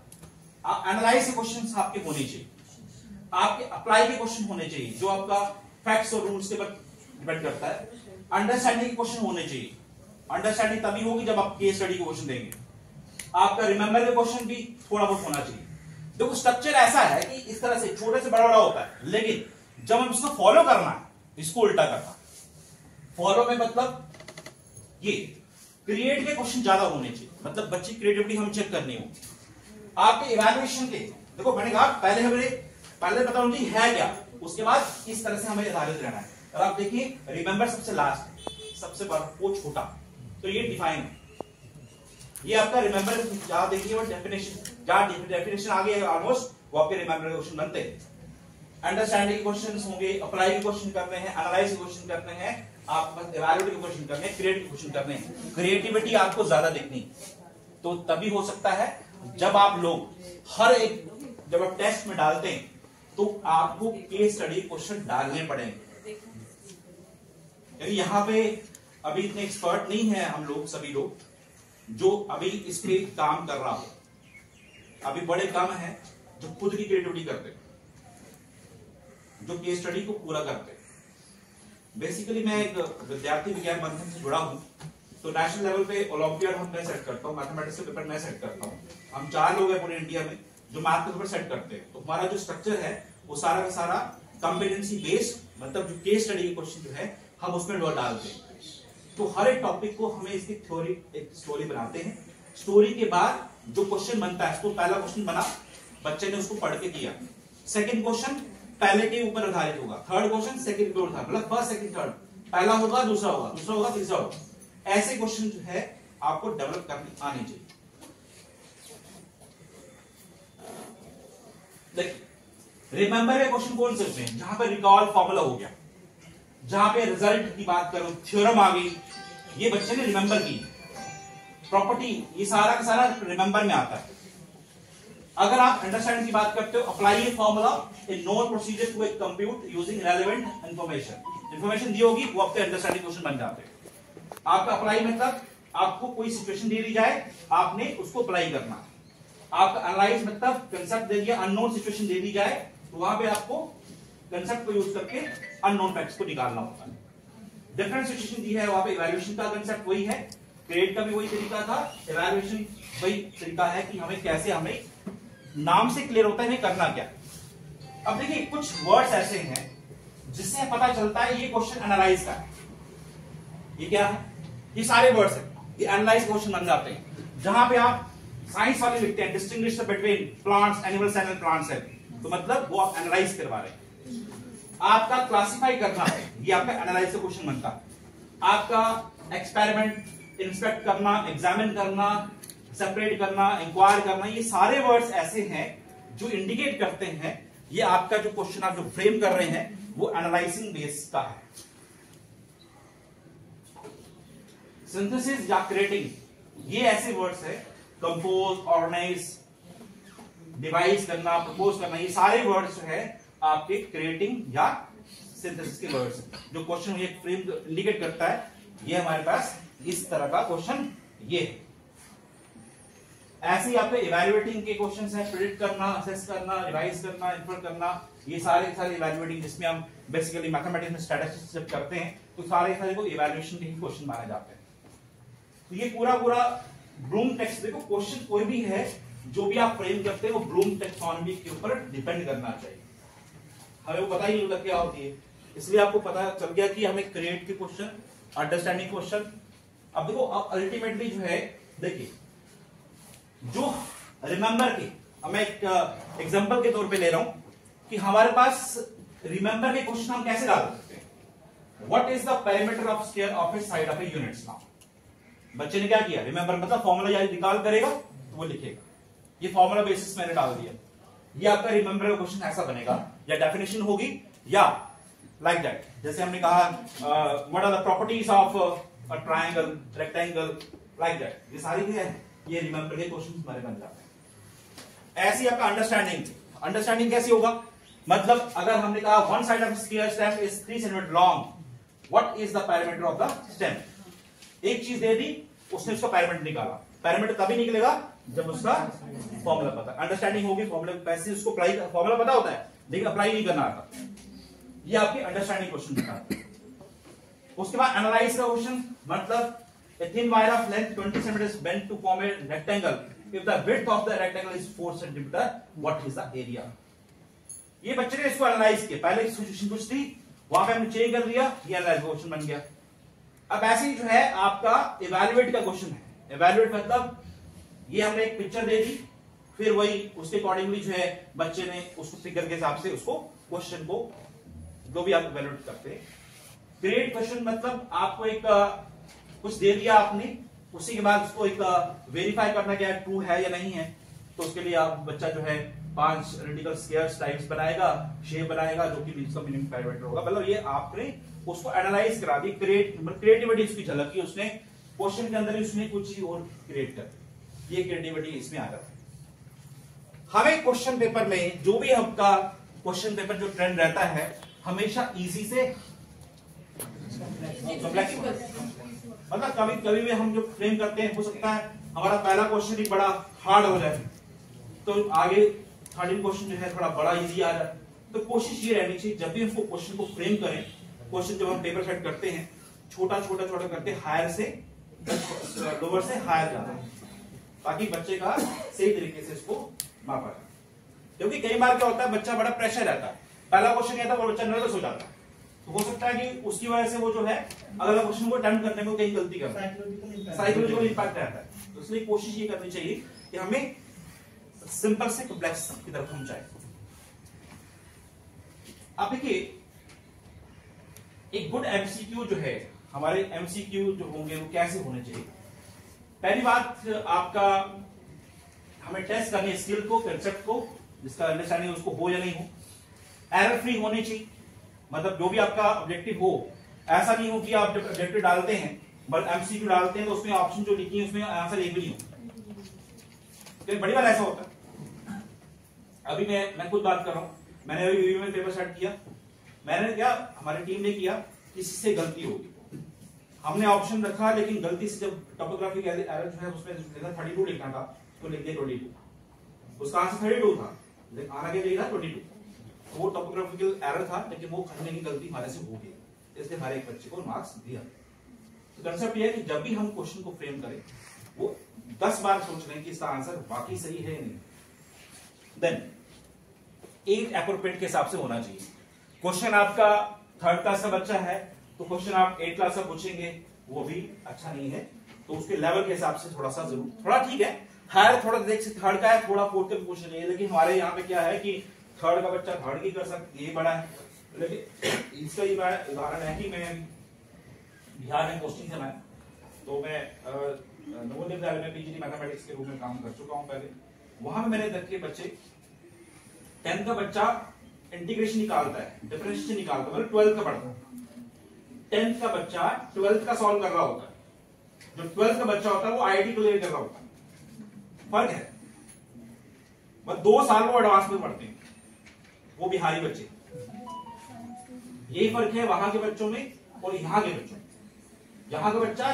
Speaker 1: आप एनालाइज के क्वेश्चंस आपके होने चाहिए, आपके अप्लाई के क्वेश्चन होने चाहिए, जो आपका फैक्ट्स और रूल्स के ऊपर डिपेंड करता है। अंडरस्टैंडिंग के क्वेश्चन होने चाहिए, अंडरस्टैंडिंग तभी होगी जब आप केस स्टडी के क्वेश्चन देंगे। आपका रिमेंबर के क्वेश्चन भी थोड़ा बहुत होना चाहिए। देखो स्ट्रक्चर ऐसा है कि इस तरह से छोटे से बड़ा बड़ा होता है, लेकिन जब हम इसको फॉलो करना है, इसको उल्टा करना। फॉलो में मतलब ये क्रिएट के क्वेश्चन ज्यादा होने चाहिए, मतलब बच्ची क्रिएटिविटी हम चेक करनी होगी। आपके इवैल्यूएशन के, देखो मैंने कहा पहले पता होना चाहिए है क्या, उसके बाद इस तरह से हमें आधारित रहना है। और आप देखिए रिमेंबर सबसे लास्ट, सबसे बड़ा वो छोटा, तो ये डिफाइन है। ये आपका रिमेंबर, जहां देखिए वो डेफिनेशन, जहां डेफिनेशन आ गई है ऑलमोस्ट, वो आपके रिमेंबर के क्वेश्चन बनते हैं। अंडरस्टैंडिंग के क्वेश्चन होंगे, अप्लाई के क्वेश्चन करने हैं, एनालाइज के क्वेश्चन करने हैं, आप इवैल्यूएट के क्वेश्चन करने हैं, क्रिएट के क्वेश्चन करने हैं। क्रिएटिविटी आपको ज्यादा देखनी, तो तभी हो सकता है जब आप लोग हर एक, जब आप टेस्ट में डालते हैं तो आपको केस स्टडी क्वेश्चन डालने पड़ेंगे। यहां पे अभी इतने एक्सपर्ट नहीं है हम लोग, सभी लोग जो अभी इस पे काम कर रहा हो, अभी बड़े कम हैं जो खुद की क्रिएटिविटी करते हैं, जो केस स्टडी को पूरा करते हैं। बेसिकली मैं एक विद्यार्थी विज्ञान मंथन से जुड़ा हूं, तो नेशनल लेवल पे ओलंपियाड हम मैं सेट करता हूं, मैथमेटिक्स के पेपर मैं सेट करता हूं। हम 4 लोग हैं पूरे इंडिया में जो मैथ के पेपर सेट करते हैं। तो हमारा जो स्ट्रक्चर है वो सारा का सारा कॉम्पिटेंसी बेस्ड, मतलब जो केस स्टडी के क्वेश्चन जो है हम उसमें डालते हैं। तो हर एक टॉपिक को हमें इसकी थ्योरी, एक स्टोरी बनाते हैं। स्टोरी के बाद जो क्वेश्चन बनता है, तो पहला क्वेश्चन बना, बच्चे ने उसको पढ़ के किया। सेकंड क्वेश्चन पहले के ऊपर आधारित होगा, थर्ड क्वेश्चन सेकंड के ऊपर, मतलब फर्स्ट सेकंड थर्ड, पहला होगा दूसरा होगा, दूसरा होगा तीसरा होगा। ऐसे क्वेश्चन जो है आपको डेवलप करने आने चाहिए। देखिए, रिमेंबर के क्वेश्चन कौन से होते हैं? जहां पे रिकॉल फॉर्मूला हो गया, जहां पे रिजल्ट की बात करूं, थ्योरम आ गई, ये बच्चे ने रिमेंबर की। प्रॉपर्टी, ये सारा का सारा रिमेंबर में आता है। अगर आप अंडरस्टैंड की बात करते हो, apply a formula in known procedure to a compute using relevant information दी होगी, वो आपके अंडरस्टैंडिंग क्वेश्चन बन जाते हैं। आपका अप्लाई मतलब आपको कोई सिचुएशन दे दी जाए, आपने उसको अप्लाई करना। आपका एनालाइज मतलब कंसेप्ट दे दिया, अननोन सिचुएशन दे दी जाए, तो वहां पे आपको कंसेप्ट को यूज करके अननोन फैक्ट्स को निकालना होता है। डिफरेंट सिचुएशन दी है, वहां पे इवैल्यूएशन का कंसेप्ट वही है, ग्रेड का भी वही तरीका था, इवैल्यूएशन वही तरीका है कि हमें कैसे, हमें नाम से क्लियर होता है हमें करना क्या। अब देखिए, कुछ वर्ड्स ऐसे हैं जिससे पता चलता है ये क्वेश्चन एनालाइज का है। ये क्या है? ये सारे वर्ड्स हैं, ये एनालाइज क्वेश्चन बन जाते हैं। जहां पे आप साइंस वाले लिखते हैं distinguish between plants, animals and plants है, तो मतलब वो आप एनालाइज करवा रहे हैं। आपका क्लासिफाई करना है, ये आपका एनालाइज का क्वेश्चन बनता है। आपका एक्सपेरिमेंट, इंस्पेक्ट करना, एग्जामिन करना, सेपरेट करना, इंक्वायर करना, ये सारे वर्ड्स ऐसे हैं जो इंडिकेट करते हैं ये आपका जो क्वेश्चन आप जो फ्रेम कर रहे हैं वो एनालाइजिंग बेस का है। सिंथेसिस या क्रिएटिंग, ये ऐसे वर्ड्स है, कंपोज, ऑर्गेनाइज, डिवाइस करना, प्रपोज करना, ये सारे वर्ड्स जो है आपके क्रिएटिंग या सिंथेसिस के वर्ड्स हैं। जो क्वेश्चन ये फ्रेम इंडिकेट करता है, ये हमारे पास इस तरह का क्वेश्चन ये है। ऐसे ही आपके इवैल्यूएटिंग के क्वेश्चंस हैं, प्रेडिक्ट करना, असेस करना, रिवाइज करना, इन्फर करना, ये सारे इवैल्यूएटिंग, जिसमें हम बेसिकली मैथमेटिक्स में स्टैटिस्टिक्स जब करते हैं तो सारे को इवैल्यूएशन के ही क्वेश्चन माने जाते हैं। तो ये पूरा ब्लूम टेक्स्ट, देखो क्वेश्चन कोई भी है जो भी आप फ्रेम करते हैं वो ब्लूम टेक्सोनॉमी के ऊपर डिपेंड करना चाहिए। हमें वो पता ही नहीं होता क्या होती है, इसलिए आपको पता चल गया कि हमें क्रिएट के क्वेश्चन, अंडरस्टैंडिंग क्वेश्चन। अब देखो, अब अल्टीमेटली जो है, देखिए जो रिमेंबर के, मैं एक एग्जांपल के तौर पे ले रहा हूं कि हमारे पास रिमेंबर के क्वेश्चन हम कैसे डाल सकते हैं। What is the perimeter of square of A side of a units. Now बच्चे ने क्या किया, रिमेंबर मतलब फॉर्मूला या निकाल करेगा तो वो लिखेगा, ये फॉर्मूला बेसिस मैंने डाल दिया। ये आपका रिमेंबर का क्वेश्चन ऐसा बनेगा, या डेफिनेशन होगी, या लाइक दैट, जैसे हमने कहा what are the properties of a triangle, rectangle, like that. ये सारी क्या है, ये रिमेंबर के क्वेश्चन हमारे बन जाते हैं। ऐसी आपका अंडरस्टैंडिंग कैसी होगा, मतलब अगर हमने कहा one side of square stem is 3 centimetre long, what is the perimeter of the stem. एक चीज दे दी, उसने उसका पेरीमीटर निकाला। पेरीमीटर तभी निकलेगा जब उसका फॉर्मूला पता, अंडरस्टैंडिंग होगी, फॉर्मूला पैसे उसको अप्लाई, फॉर्मूला पता होता है लेकिन अप्लाई नहीं करना आता। ये आपकी अंडरस्टैंडिंग क्वेश्चन बताता है। उसके बाद एनालाइज का क्वेश्चन, मतलब a thin wire of length 20 cm is bent to form a rectangle. If the width of the rectangle is 4 cm, what is the area? ये बच्चे ने इसको एनालाइज किया, पहले सिचुएशन कुछ थी, वहां पे हमने चेंज कर दिया, ये एनालाइज क्वेश्चन बन गया। अब ऐसे ही जो है आपका इवैल्यूएट का क्वेश्चन है। इवैल्यूएट मतलब ये हमने एक पिक्चर दे दी, फिर वही उसके अकॉर्डिंगली जो है बच्चे ने उसको फिगर के हिसाब से उसको क्वेश्चन को जो भी आप इवैल्यूएट करते हैं। क्रिएट क्वेश्चन मतलब आपको एक कुछ दे दिया आपने, उसी के बाद उसको एक वेरीफाई करना क्या ट्रू है या नहीं है। तो उसके लिए आप बच्चा जो है 5 रेडिकल स्क्वायर्स टाइप्स बनाएगा, शेप बनाएगा, जो कि इसका मिनिमम पैरामीटर होगा। मतलब ये आपने उसको एनालाइज करा दी, क्रिएटिविटी उसकी झलक की, उसने क्वेश्चन के अंदर ही उसने कुछ ही और क्रिएट कर दी, ये क्रिएटिविटी इसमें आ जाती है। हमें क्वेश्चन पेपर में जो भी आपका क्वेश्चन पेपर जो ट्रेंड रहता है, हमेशा इजी से मतलब कभी भी हम जो फ्रेम करते हैं, हो सकता है हमारा पहला क्वेश्चन ही बड़ा हार्ड हो जाए, तो आगे थर्ड क्वेश्चन जो है थोड़ा बड़ा इजी आ जाए। तो कोशिश ये रहनी चाहिए जब भी हमको क्वेश्चन को फ्रेम करें, क्वेश्चन जब हम पेपर सेट करते हैं, छोटा करके हायर से लोअर से हायर जाता है, ताकि बच्चे का सही तरीके से इसको मापा जाए। क्योंकि कई बार क्या होता है, बच्चा बड़ा प्रेशर रहता है, पहला क्वेश्चन आता है वो बच्चा नर्वस हो जाता है, तो हो सकता है कि उसकी वजह से वो जो है अगला क्वेश्चन को अटेम्प्ट करने में कहीं गलती करता है, साइकोलॉजिकल इंपैक्ट रहता है। तो इसलिए कोशिश ये करनी चाहिए कि हमें सिंपल से कॉम्प्लेक्स की तरफ हम जाए। अब देखिए एक गुड एमसीक्यू जो है, हमारे एमसीक्यू जो होंगे वो कैसे होने चाहिए। पहली बात आपका हमें टेस्ट करनी है स्किल को, कंसेप्ट को, जिसका अंडरस्टैंडिंग उसको हो या नहीं हो। एरर फ्री होनी चाहिए, मतलब जो भी आपका ऑब्जेक्टिव हो, ऐसा नहीं हो कि आप जब ऑब्जेक्टिव डालते हैं बट एमसीक्यू डालते हैं तो उसमें ऑप्शन जो लिखी है उसमें आंसर एक भी नहीं हो। तो बड़ी बार ऐसा होता है। अभी मैं खुद बात कर रहा हूं, मैंने अभी यूवी में पेपर स्टार्ट किया, मैंने क्या, हमारी टीम ने किया, किसी से गलती होगी, हमने ऑप्शन रखा लेकिन गलती से जब टोपोग्राफिक एरर जो है उसमें लिखा 32 लिखना था तो लिख दिया 22, उसका आंसर 32 था लेकिन आना क्या लिखा 22। वो टोपोग्राफिकल एरर था लेकिन वो करने की गलती हमारे से हो गई, इसलिए हमारे एक बच्चे को मार्क्स दिया। तो कंसेप्ट ये है कि जब भी हम क्वेश्चन को फ्रेम करें वो 10 बार सोच रहे हैं कि इसका आंसर वाकई सही है या नहीं। देन एज एप्रोप्रिएट के हिसाब से होना चाहिए। क्वेश्चन आपका 3rd क्लास का बच्चा है तो क्वेश्चन आप 8th क्लास का पूछेंगे वो भी अच्छा नहीं है, तो उसके लेवल के हिसाब से थोड़ा सा जरूर, थोड़ा ठीक है, हायर थोड़ा देख से 3rd का है थोड़ा 4th का पूछना चाहिए। लेकिन हमारे यहाँ पे क्या है कि 3rd का बच्चा 3rd की कर सकते, ये बड़ा है। लेकिन इसका ये उदाहरण है कि मैं बिहार में पोस्टिंग से मैं तो मैं नवोदय विद्यालय में पीजीडी मैथमेटिक्स के रूप में काम कर चुका हूँ पहले। वहां पे मैंने देखे बच्चे 10th का बच्चा इंटीग्रेशन निकालता है, डिफरेंशिएशन निकालता है, मतलब 12th का पढ़ता है। 10th का बच्चा 12th का सॉल्व कर रहा होता है, जो 12th का बच्चा होता है वो आईआईटी क्लियर कर रहा होता है। फर्क है, बस 2 साल वो एडवांस में पढ़ते हैं, वो बिहारी बच्चे। यही फर्क है वहां के बच्चों में और यहाँ के बच्चों में। यहाँ का बच्चा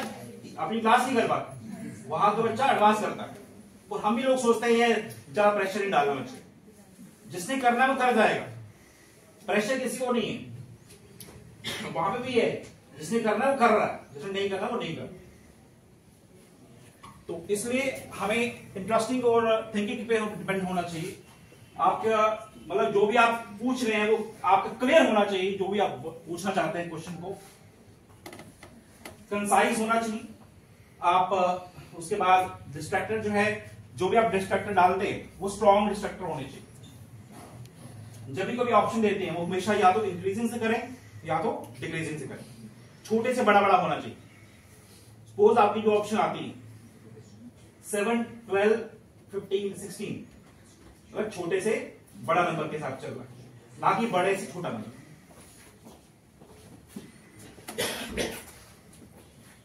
Speaker 1: अपनी क्लास नहीं कर पाता, वहां का बच्चा एडवांस करता है। और हम भी लोग सोचते हैं ज्यादा प्रेशर नहीं डालना बच्चे, जिसने करना है वो कर जाएगा, प्रेशर किसी को नहीं है। वहां पे भी है, जिसने करना है वो कर रहा है, जिसने नहीं करना वो नहीं कर। तो इसलिए हमें इंटरेस्टिंग और थिंकिंग पे डिपेंड होना चाहिए। आपका मतलब जो भी आप पूछ रहे हैं वो आपका क्लियर होना चाहिए, जो भी आप पूछना चाहते हैं क्वेश्चन को कंसाइज होना चाहिए। आप उसके बाद डिस्ट्रैक्टर जो है, जो भी आप डिस्ट्रैक्टर डालते हैं वो स्ट्रॉन्ग डिस्ट्रैक्टर होने चाहिए। जब भी कोई ऑप्शन देते हैं वो हमेशा या तो इंक्रीजिंग से करें या तो डिक्रीजिंग से करें, छोटे से बड़ा बड़ा होना चाहिए। सपोज आपकी जो ऑप्शन आती है 7, 12, 15, 16, मतलब छोटे से बड़ा नंबर के साथ चल रहा है, ना कि बड़े से छोटा नंबर।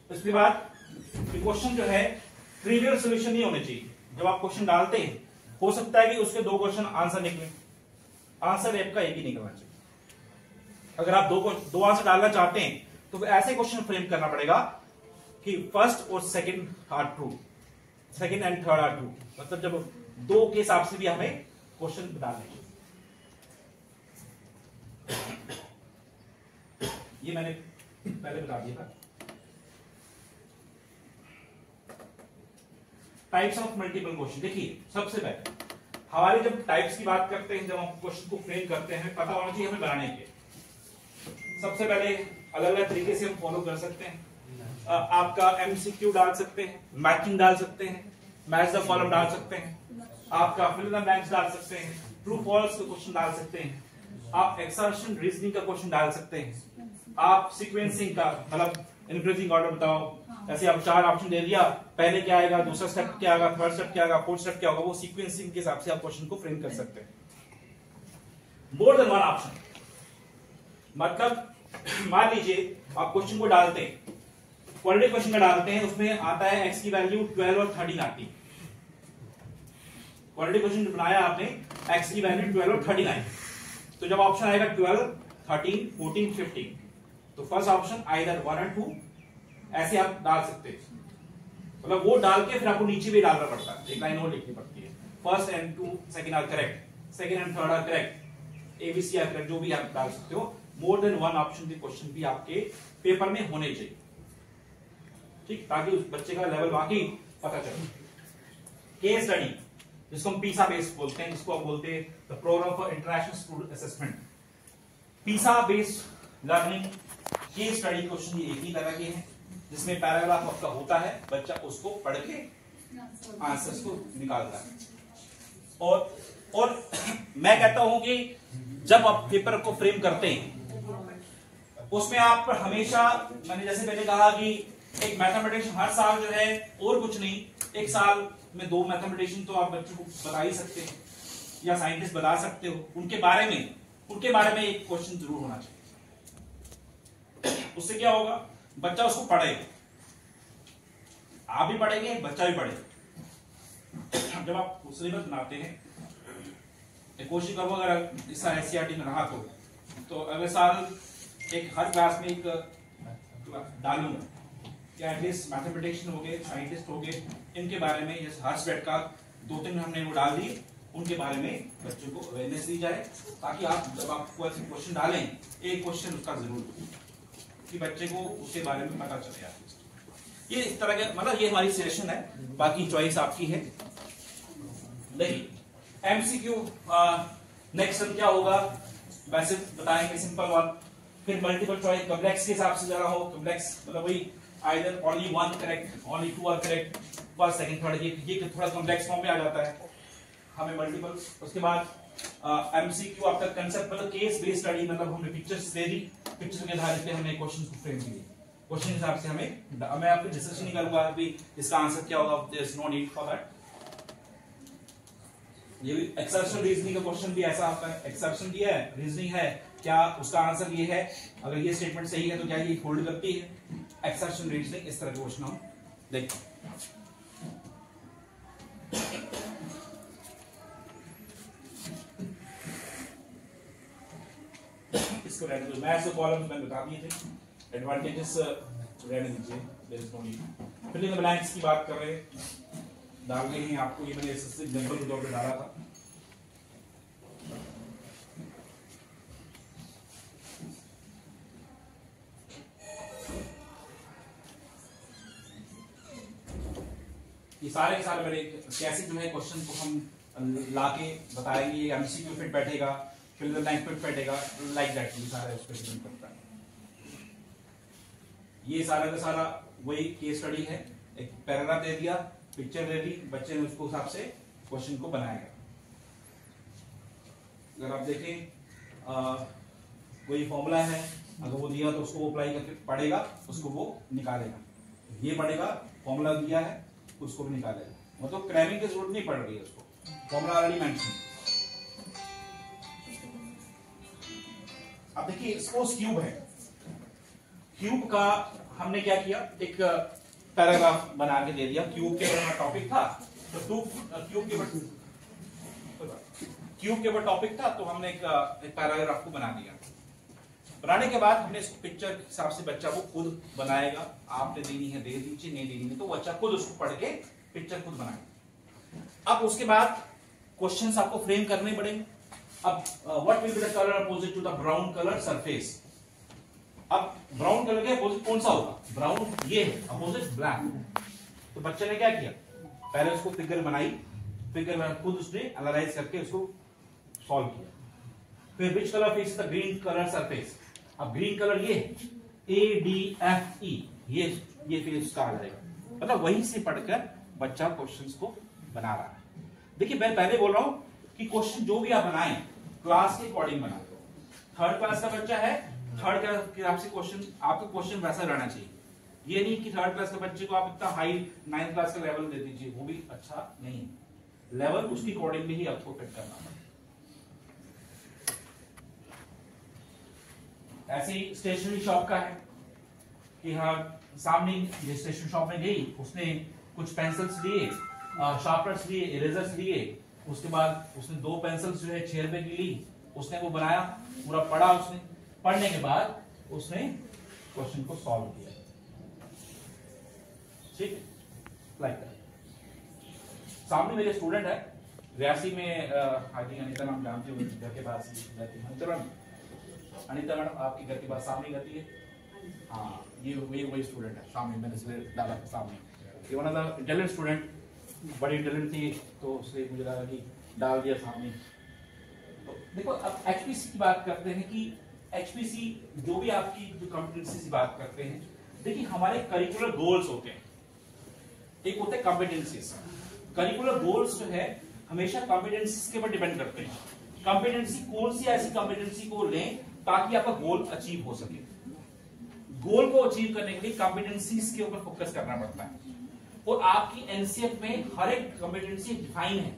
Speaker 1: इसके बाद क्वेश्चन जो है ट्रिवियल सॉल्यूशन नहीं होने चाहिए। जब आप क्वेश्चन डालते हैं हो सकता है कि उसके 2 क्वेश्चन आंसर निकले, आंसर आपका एक ही निकलना चाहिए। अगर आप 2 आंसर डालना चाहते हैं तो ऐसे क्वेश्चन फ्रेम करना पड़ेगा कि फर्स्ट और second are true, second and third are true, मतलब जब 2 के हिसाब से भी हमें क्वेश्चन डालने चाहिए। ये मैंने पहले बता दिया था। Types of multiple question. देखिए सबसे पहले हमारे जब टाइप्स की बात करते हैं, जब हम क्वेश्चन को फ्रेम करते हैं, पता होना चाहिए हमें बनाने के। सबसे पहले अलग अलग तरीके से हम फॉलो कर सकते हैं। आपका एमसीक्यू डाल सकते हैं, मैचिंग डाल सकते हैं, मैच द फॉलोइंग डाल सकते हैं, आपका फिल इन द ब्लैंक्स डाल सकते हैं, ट्रू फॉल्स का क्वेश्चन डाल सकते हैं, आप एक्सर्शन रीजनिंग का क्वेश्चन डाल सकते हैं, आप सीक्वेंसिंग का मतलब इंक्रीजिंग ऑर्डर बताओ, ऐसे आप 4 ऑप्शन दे दिया, पहले क्या आएगा, दूसरा स्टेप क्या आएगा, थर्ड स्टेप क्या आएगा, फोर्थ स्टेप क्या होगा, वो सीक्वेंसिंग के हिसाब से आप क्वेश्चन को फ्रेम कर सकते हैं। मोर देन 1 ऑप्शन, मतलब मान लीजिए आप क्वेश्चन को डालते हैं, क्वालिटी क्वेश्चन का डालते हैं, उसमें आता है x की वैल्यू 12 और 13 आती है। क्वालिटी क्वेश्चन बनाया आपने, x की वैल्यू 12 और 39, तो जब ऑप्शन आएगा 12, 13, 14, 15, तो फर्स्ट ऑप्शन आइदर 1 और 2 ऐसे आप डाल सकते हैं। मतलब वो डाल के फिर आपको नीचे भी डालना पड़ता है, एक लाइन और लिखनी पड़ती है। First and 2 second are correct, second and third are correct, ABC are correct, जो भी आप डाल सकते हो। मोर देन 1 ऑप्शन के क्वेश्चन भी आपके पेपर में होने चाहिए, ठीक, ताकि उस बच्चे का लेवल वाकई पता चले। केस स्टडी, जिसको हम पीसा बेस्ड बोलते हैं, जिसको हम बोलते हैं the program for international student assessment. PISA based learning case study question ये एक ही तरह के हैं जिसमें पैराग्राफ आपका होता है, बच्चा उसको पढ़ के आंसर्स को निकालता है। और मैं कहता हूं कि जब आप पेपर को फ्रेम करते हैं उसमें आप हमेशा, मैंने जैसे पहले कहा कि एक मैथमेटिशियन हर साल जो है और कुछ नहीं, एक साल में 2 मैथमेटिशियन तो आप बच्चों को बता ही सकते हैं या साइंटिस्ट बता सकते हो, उनके बारे में एक क्वेश्चन जरूर होना चाहिए। उससे क्या होगा, बच्चा उसको पढ़ेगा, आप भी पढ़ेंगे, बच्चा भी पढ़ेगा। जब आप सिलेबस बनाते हैं कोशिश करो, अगर इस साल एससीईआरटी में रहा तो अगले साल एक हर क्लास में एक डालूंगा कि एटलीस्ट मैथमेटिशियन हो गए, साइंटिस्ट हो गए, इनके बारे में, जैसे हर सब्जेक्ट का 2-3 हमने वो डाल दिए, उनके बारे में बच्चों को अवेयरनेस दी जाए, ताकि आप जब आप क्वेश्चन डालें एक क्वेश्चन उसका जरूर कि बच्चे को उसके बारे में पता चले। ये इस तरह के, मतलब ये हमारी सेशन है, बाकी चॉइस आपकी है। देखिए एमसीक्यू नेक्स्ट क्या होगा, वैसे बताएंगे सिंपल वन, फिर मल्टीपल चॉइस कॉम्प्लेक्स के हिसाब से जरा हो, कॉम्प्लेक्स मतलब वही either only 1 correct, only 2 are correct, first second third, ये थोड़ा कॉम्प्लेक्स फॉर्म में आ जाता है हमें मल्टीपल। उसके बाद एमसीक्यू आपका कंसेप्ट मतलब केस बेस्ड स्टडी, मतलब हमने पिक्चर्स दे दी, पिक्चर के आधार पे हमने क्वेश्चन को फ्रेम किए, क्वेश्चन के हिसाब से मैं आपको डिस्कशन नहीं करूंगा अभी इसका आंसर क्या होगा, there is no need for that. ये भी एक्सेप्शनल रीजनिंग का क्वेश्चन भी ऐसा आपका एक्सेप्शन दिया है, रीजनिंग है, क्या उसका आंसर ये है, अगर ये स्टेटमेंट सही है तो क्या ये होल्ड करती है, एक्सेप्शनल रीजनिंग, इस तरह के क्वेश्चन हम देखते हैं। इसको रहने दो, मैथ्स के कॉलम्स मैंने बता दिए थे, एडवांटेजेस रहने दीजिए, there is no need. Filling the blanks की बात कर रहे हैं, डाल रहे हैं आपको, ये मैंने एग्जांपल के तौर पे डाला था। ये सारे के सारे मेरे कैसे जो है क्वेश्चन को हम लाके बताएंगे, ये एमसीक्यू फिट बैठेगा, फिर द ब्लैंक फिट बैठेगा, लाइक दैट, ये सारा उस पे डिपेंड करता है। ये सारा का सारा वही केस स्टडी है, एक पैराग्राफ दे दिया, पिक्चर दे दी, बच्चे ने उसको हिसाब से क्वेश्चन को बनाएगा। अगर आप देखें वही फॉर्मूला है, अगर वो दिया तो उसको अप्लाई करके पढ़ेगा, उसको वो निकालेगा, ये पढ़ेगा, फॉर्मूला दिया है उसको भी निकालेगा, मतलब क्रैमिंग की जरूरत नहीं पड़ रही है उसको, फॉर्मूला ऑलरेडी मेंशन। अब देखिए सपोज क्यूब है, क्यूब का हमने क्या किया, एक पैराग्राफ बना के दे दिया, क्यूब के ऊपर टॉपिक था तो क्यूब के ऊपर टॉपिक था तो हमने एक पैराग्राफ को बना दिया। बनाने के बाद हमने इसको पिक्चर के हिसाब से बच्चा को खुद बनाएगा, आपने देनी है दे दीजिए, नहीं देनी है तो बच्चा खुद उसको पढ़ के पिक्चर खुद बनाएगा। अब उसके बाद क्वेश्चंस आपको फ्रेम करने पड़ेंगे। अब what will be the colour opposite to the brown colour surface. अब ब्राउन कलर के अपोजिट कौन सा होगा, ब्राउन ये है, अपोजिट ब्लैक। तो बच्चे ने क्या किया, पहले उसको फिगर बनाई, फिगर में खुद उसने एनालाइज करके उसको सॉल्व किया। फिर which colour face the green colour surface. अब ग्रीन कलर ये ADFE, ये फेस का आ जाएगा, मतलब वहीं से पढ़कर बच्चा क्वेश्चंस को बना रहा है। देखिए मैं पहले बोल रहा हूं कि क्वेश्चन जो भी आप बनाएं क्लास के अकॉर्डिंग बनाए। थर्ड क्लास का बच्चा है, थर्ड क्लास के हिसाब से क्वेश्चन, आपका क्वेश्चन वैसा रहना चाहिए। ये नहीं कि थर्ड क्लास के बच्चे को आप इतना हाई 9th क्लास का लेवल दे दीजिए, वो भी अच्छा नहीं है। लेवल उसकी अकॉर्डिंगली ही आपको फिट करना है। ऐसे ही स्टेशनरी शॉप का है कि हाँ सामने ये स्टेशनरी शॉप में गई, उसने कुछ पेंसिल्स लिए, शार्पनर्स लिए, इरेजर्स लिए, उसके बाद उसने 2 पेंसिल्स जो है 6 रुपए की ली, उसने वो बनाया, पूरा पढ़ा उसने, पढ़ने के बाद उसने क्वेश्चन को सॉल्व किया। ठीक, लाइक सामने मेरे स्टूडेंट है रियासी में, आई थिंक अनीता मैम जानते हो, घर के पास अनीता मैडम आपके घर के पास सामने रहती है। हाँ ये वही स्टूडेंट है, सामने मैंने इसलिए डाला सामने। ये one of the intelligent student, बड़ी इंटेलिजेंट थी तो उससे मुझे लगा कि डाल दिया सामने। तो देखो अब एचपीसी की बात करते हैं कि एचपीसी जो भी आपकी जो कॉम्पिटेंसी की बात करते हैं, देखिए हमारे करिकुलर गोल्स होते हैं, एक होते हैं कॉम्पिटेंसीज। करिकुलर गोल्स जो है हमेशा कॉम्पिटेंसीज के ऊपर डिपेंड करते हैं। कॉम्पिटेंसी कौन सी ऐसी कॉम्पिटेंसी को लें ताकि आपका गोल अचीव हो सके। गोल को अचीव करने के लिए कॉम्पिटेंसीज के ऊपर फोकस करना पड़ता है, और आपकी एनसीएफ में हर एक कॉम्पिटेंसी डिफाइन है।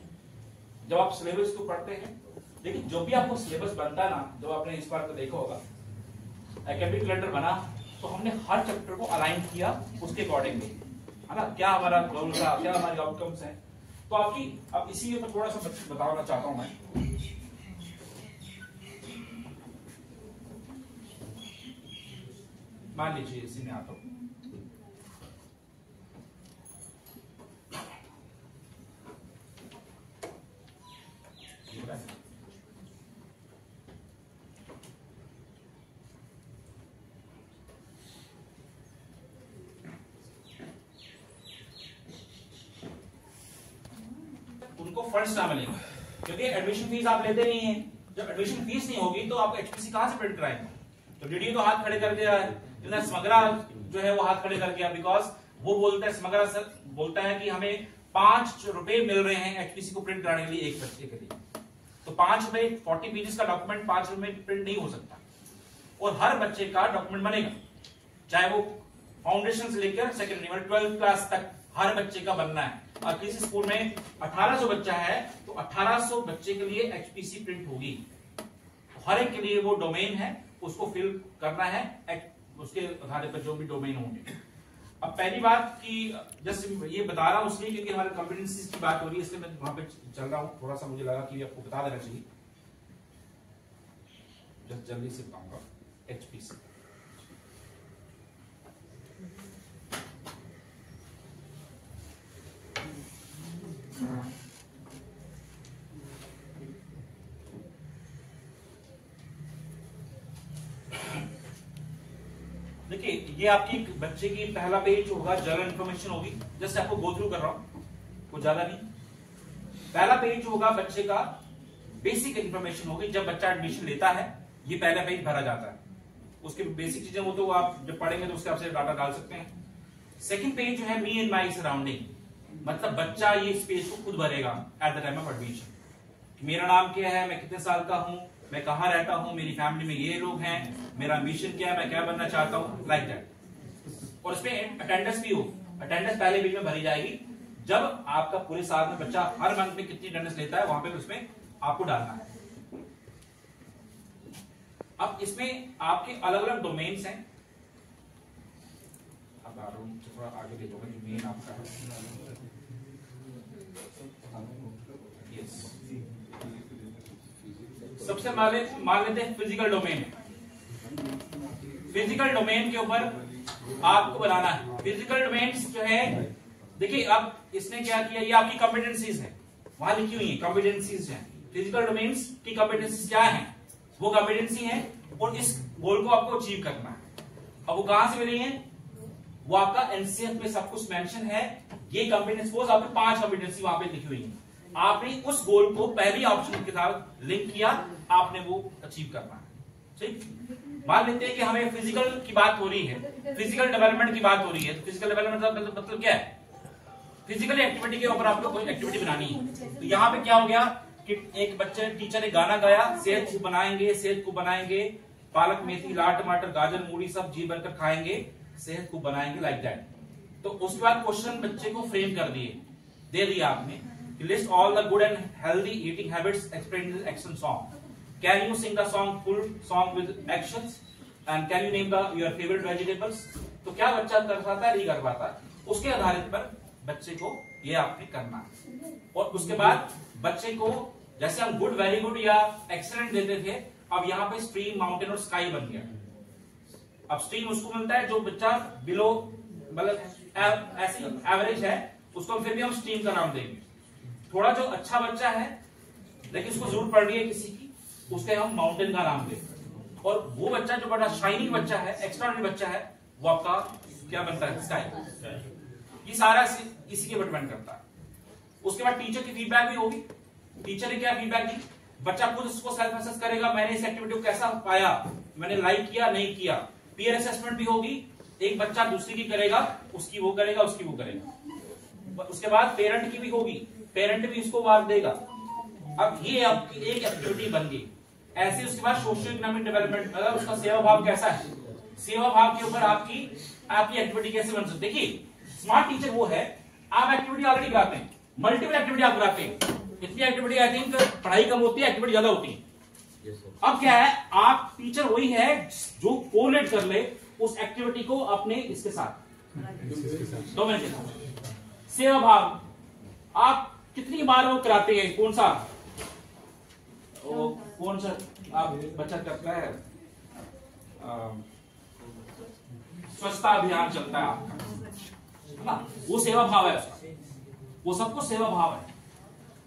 Speaker 1: जब आप सिलेबस को पढ़ते हैं, लेकिन जो भी आपको सिलेबस बनता है ना, जब आपने इस बार को देखा होगा एकेडमिक कैलेंडर बना तो हमने हर चैप्टर को अलाइन किया उसके अकॉर्डिंगली, है ना, क्या हमारा गोल था, क्या हमारे आउटकम्स हैं। तो आपकी अब इसी में थोड़ा सा बताना चाहता हूं मैं। मान लीजिए इसी में आता हूं, उनको फंड्स ना मिलेंगे क्योंकि एडमिशन फीस आप लेते नहीं है। जब एडमिशन फीस नहीं होगी तो आप एचपीसी कहां से प्रिंट कराएंगे? तो डीडी तो हाथ खड़े कर दिया है, स्मगरा जो है वो हाथ खड़े कर गया, बिकॉज वो बोलता है, स्मगरा सर बोलता है कि हमें 5 रुपए मिल रहे हैं एचपीसी को प्रिंट कराने के लिए एक बच्चे के लिए। तो 5 रुपए 40 पेजेस का डॉक्यूमेंट 5 रुपए में प्रिंट नहीं हो सकता, और हर बच्चे का डॉक्यूमेंट बनेगा, चाहे वो फाउंडेशन से लेकर सेकेंडरी में 12th क्लास तक हर बच्चे का बनना है। और किसी स्कूल में 1800 बच्चा है तो 1800 बच्चे के लिए एचपीसी प्रिंट होगी। हर एक के लिए वो डोमेन है, उसको फिल करना है उसके आधार पर जो भी डोमेन होंगे। अब पहली बात कि जस्ट ये बता रहा हूं इसलिए क्योंकि हमारे कॉम्पिटेंसीज की बात हो रही है, इसलिए मैं वहां पे चल रहा हूं। थोड़ा सा मुझे लगा कि आपको बता देना चाहिए, जस्ट जल्दी से बताऊंगा। एचपीसी देखिए, ये आपकी बच्चे की पहला पेज होगा, जनरल इन्फॉर्मेशन होगी, जस्ट आपको गो थ्रू कर रहा हूं, कुछ ज्यादा नहीं। पहला पेज होगा बच्चे का बेसिक इन्फॉर्मेशन होगी। जब बच्चा एडमिशन लेता है ये पहला पेज भरा जाता है, उसके बेसिक चीजें वो तो आप जब पढ़ेंगे तो उसके आपसे डाटा डाल सकते हैं। सेकंड पेज जो है मी एंड माई सराउंडिंग, मतलब बच्चा ये इस पेज को खुद भरेगा at the time of admission. मेरा नाम क्या है, मैं कितने साल का हूं, मैं कहां रहता हूं, मेरी फैमिली में ये लोग हैं, मेरा मिशन क्या है, मैं क्या बनना चाहता हूं, लाइक दैट। और इसमें अटेंडेंस भी हो, अटेंडेंस पहले पेज में भरी जाएगी। जब आपका पूरे साल में बच्चा हर मंथ में कितनी अटेंडेंस लेता है वहां पे उसमें आपको डालना है। अब इसमें आपके अलग अलग डोमेन्स हैं, अब थोड़ा आगे देखोगे जो मेन आपका है। सबसे मान लेते हैं फिजिकल डोमेन। फिजिकल डोमेन के ऊपर आपको बनाना है। फिजिकल डोमेन्स जो है, देखिए अब इसने क्या किया, ये आपकी कॉम्पिटेंसीज है, वहां लिखी हुई है कॉम्पिटेंसीज है। फिजिकल डोमेन्स की कॉम्पिटेंसीज क्या है, वो कॉम्पिटेंसी है और इस गोल को आपको अचीव करना है। अब वो कहां से मिली है, वो आपका एनसीएफ में सब कुछ मेंशन है। ये कॉम्पिटेंसी, वो आपके 5 कॉम्पिटेंसी वहां पे लिखी हुई है। आपने उस गोल को पहली ऑप्शन के साथ लिंक किया, आपने वो अचीव करना है। ठीक, मान लेते हैं कि हमें फिजिकल की बात हो रही है, फिजिकल डेवलपमेंट की बात हो रही है। तो फिजिकल डेवलपमेंट का मतलब क्या है, फिजिकल एक्टिविटी के ऊपर आपको कोई एक्टिविटी बनानी है। तो यहाँ पे क्या हो गया कि एक बच्चे टीचर ने गाना गाया, सेहत को बनाएंगे, सेहत को बनाएंगे, पालक मेथी लाल टमाटर गाजर मूली सब जी भरकर खाएंगे, सेहत को बनाएंगे, लाइक दैट। तो उसके बाद क्वेश्चन बच्चे को फ्रेम कर दिए, दे दिया आपने, list all the good and healthy eating habits explain in action song. Can you sing the song full song with actions and can you name the your favourite vegetables. तो क्या बच्चा कर पाता है, नहीं कर पाता, उसके आधारित पर बच्चे को ये आपने करना है। और उसके बाद बच्चे को जैसे हम गुड, वेरी गुड या एक्सीलेंट देते थे, अब यहाँ पे स्ट्रीम, माउंटेन और स्काई बन गया। अब स्ट्रीम उसको मिलता है जो बच्चा बिलो, मतलब ऐसी एवरेज है, उसको फिर भी हम स्ट्रीम का नाम देंगे। थोड़ा जो अच्छा बच्चा है लेकिन उसको जरूरत पड़ रही है किसी की, उसके हम माउंटेन का नाम देंगे। और वो बच्चा जो बड़ा शाइनिंग बच्चा है, एक्स्ट्राऑर्डिनरी बच्चा है, वो आपका क्या बनता है, स्काई। ये सारा इसी के ऊपर डिपेंड करता है। उसके बाद टीचर की फीडबैक भी होगी। टीचर ने क्या फीडबैक दी, बच्चा खुद उसको सेल्फ असेस करेगा, मैंने इस एक्टिविटी को कैसा पाया, मैंने लाइक किया नहीं किया। पीयर असेसमेंट भी होगी, एक बच्चा दूसरी की करेगा, उसकी वो करेगा, उसकी वो करेगा। उसके बाद पेरेंट की भी होगी, पेरेंट भी उसको मार्क देगा। अब ये आपकी एक एक्टिविटी बन गई। ऐसे उसके बाद सोशियो इकोनॉमिक डेवलपमेंट, मतलब उसका सेवा भाव कैसा है, सेवा भाव के ऊपर आपकी एक्टिविटी कैसे बन सकती है। देखिए स्मार्ट टीचर वो है, आप एक्टिविटी ऑलरेडी कराते हैं, मल्टीपल एक्टिविटी आप कराते हैं। इतनी एक्टिविटी आई थिंक पढ़ाई कम होती है, एक्टिविटी ज्यादा होती है। अब क्या है, आप टीचर वही है जो कोरिलेट कर ले उस एक्टिविटी को अपने इसके साथ, डोमेन के साथ। सेवा भाव आप कितनी बार वो कराते हैं, कौन सा आप बच्चा करता है, स्वच्छता अभियान चलता है आपका, है ना, वो सेवा भाव है उसका, वो सबको सेवा भाव है।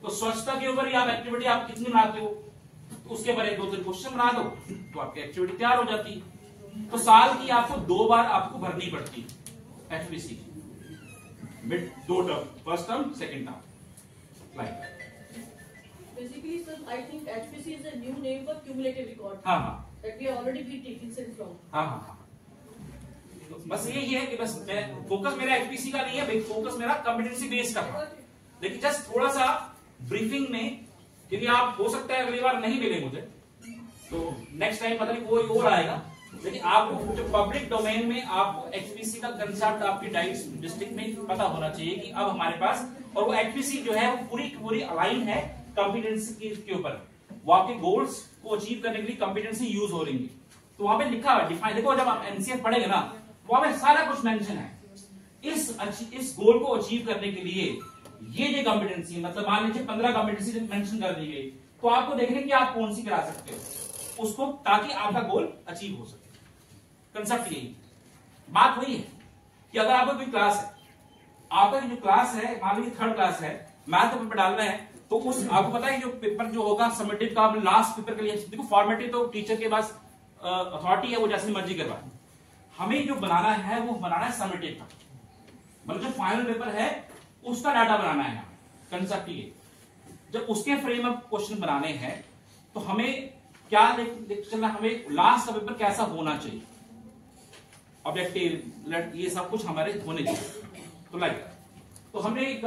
Speaker 1: तो स्वच्छता के ऊपर ही आप एक्टिविटी आप कितनी बनाते हो, तो उसके बारे में 2-3 क्वेश्चन बना दो तो आपकी एक्टिविटी तैयार हो जाती है। तो साल की आपको 2 बार आपको भरनी पड़ती है HPC, mid 2 term, first term second term, like
Speaker 3: Basically, sir, I think HPC is a new name for cumulative record.
Speaker 1: हाँ
Speaker 3: That we have already been taking since long.
Speaker 1: हाँ। तो बस यही है कि बस मैं फोकस मेरा एचपीसी का नहीं है, फोकस मेरा कॉम्पिटेंसी बेस्ड का है। लेकिन जस्ट थोड़ा सा ब्रीफिंग में, यदि आप हो सकता है अगली बार नहीं मिले मुझे तो नेक्स्ट टाइम पता नहीं कोई और आएगा, लेकिन आपको जो पब्लिक डोमेन में आपको एचपीसी का कंसेप्ट आपकी डिस्ट्रिक्ट में पता होना चाहिए कि अब हमारे पास, और वो एचपीसी जो है वो पूरी अलाइन है कॉम्पिटेंसी के ऊपर, वो आपके गोल्स को अचीव करने के लिए कॉम्पिटेंसी यूज हो रही है। तो वहां पे लिखा हुआ डिफाइन, देखो जब आप एनसीएफ पढ़ेंगे ना वहां पे सारा कुछ मेंशन है। इस गोल को अचीव करने के लिए ये कॉम्पिटेंसी, मतलब मान लीजिए 15 कॉम्पिटेंसी मेंशन कर दी गई, तो आपको देखने कि आप कौन सी करा सकते हो उसको, ताकि आपका गोल अचीव हो सके। कंसेप्ट यही, बात वही है कि अगर आपको कोई क्लास है, आपका जो क्लास है मान लीजिए 3rd क्लास है, मैथ पेपर डालना है, तो उस आपको पता है जो पेपर जो होगा समेटिव का, लास्ट पेपर के लिए देखो फॉर्मेटिव तो टीचर के पास अथॉरिटी है, वो जैसे मर्जी करवाए। हमें जो बनाना है वो बनाना है समेटिव का, मतलब जो फाइनल पेपर है उसका डाटा बनाना है। कंसेप्ट ये, जब उसके फ्रेम ऑफ क्वेश्चन बनाने हैं तो हमें क्या चलना, हमें लास्ट का पेपर कैसा होना चाहिए, ऑब्जेक्टिव, ये सब कुछ हमारे होने चाहिए। तो लाइक तो हमने एक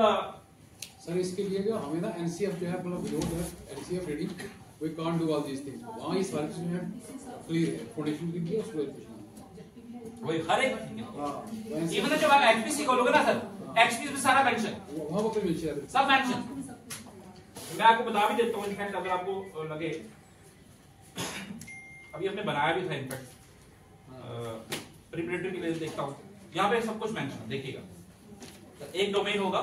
Speaker 4: सर इसके लिए जो हमें ना एनसीएफ जो है, मतलब जो है NCF reading, we can't do all these things, वहां ये सारी चीजें हैं क्लियर है, फाउंडेशन के लिए उसको
Speaker 1: वही हर एक, इवन जब आप एचपीसी खोलोगे ना सर, एचपीसी में सारा मेंशन,
Speaker 4: वहां पर मेंशन
Speaker 1: सब मेंशन। मैं आपको बता भी देता हूं, इनफैक्ट अगर आपको लगे, अभी हमने बनाया भी था इनफैक्ट प्रिपरेटरी के लिए, देखता हूं यहां पे सब कुछ मेंशन देखिएगा। एक डोमेन होगा,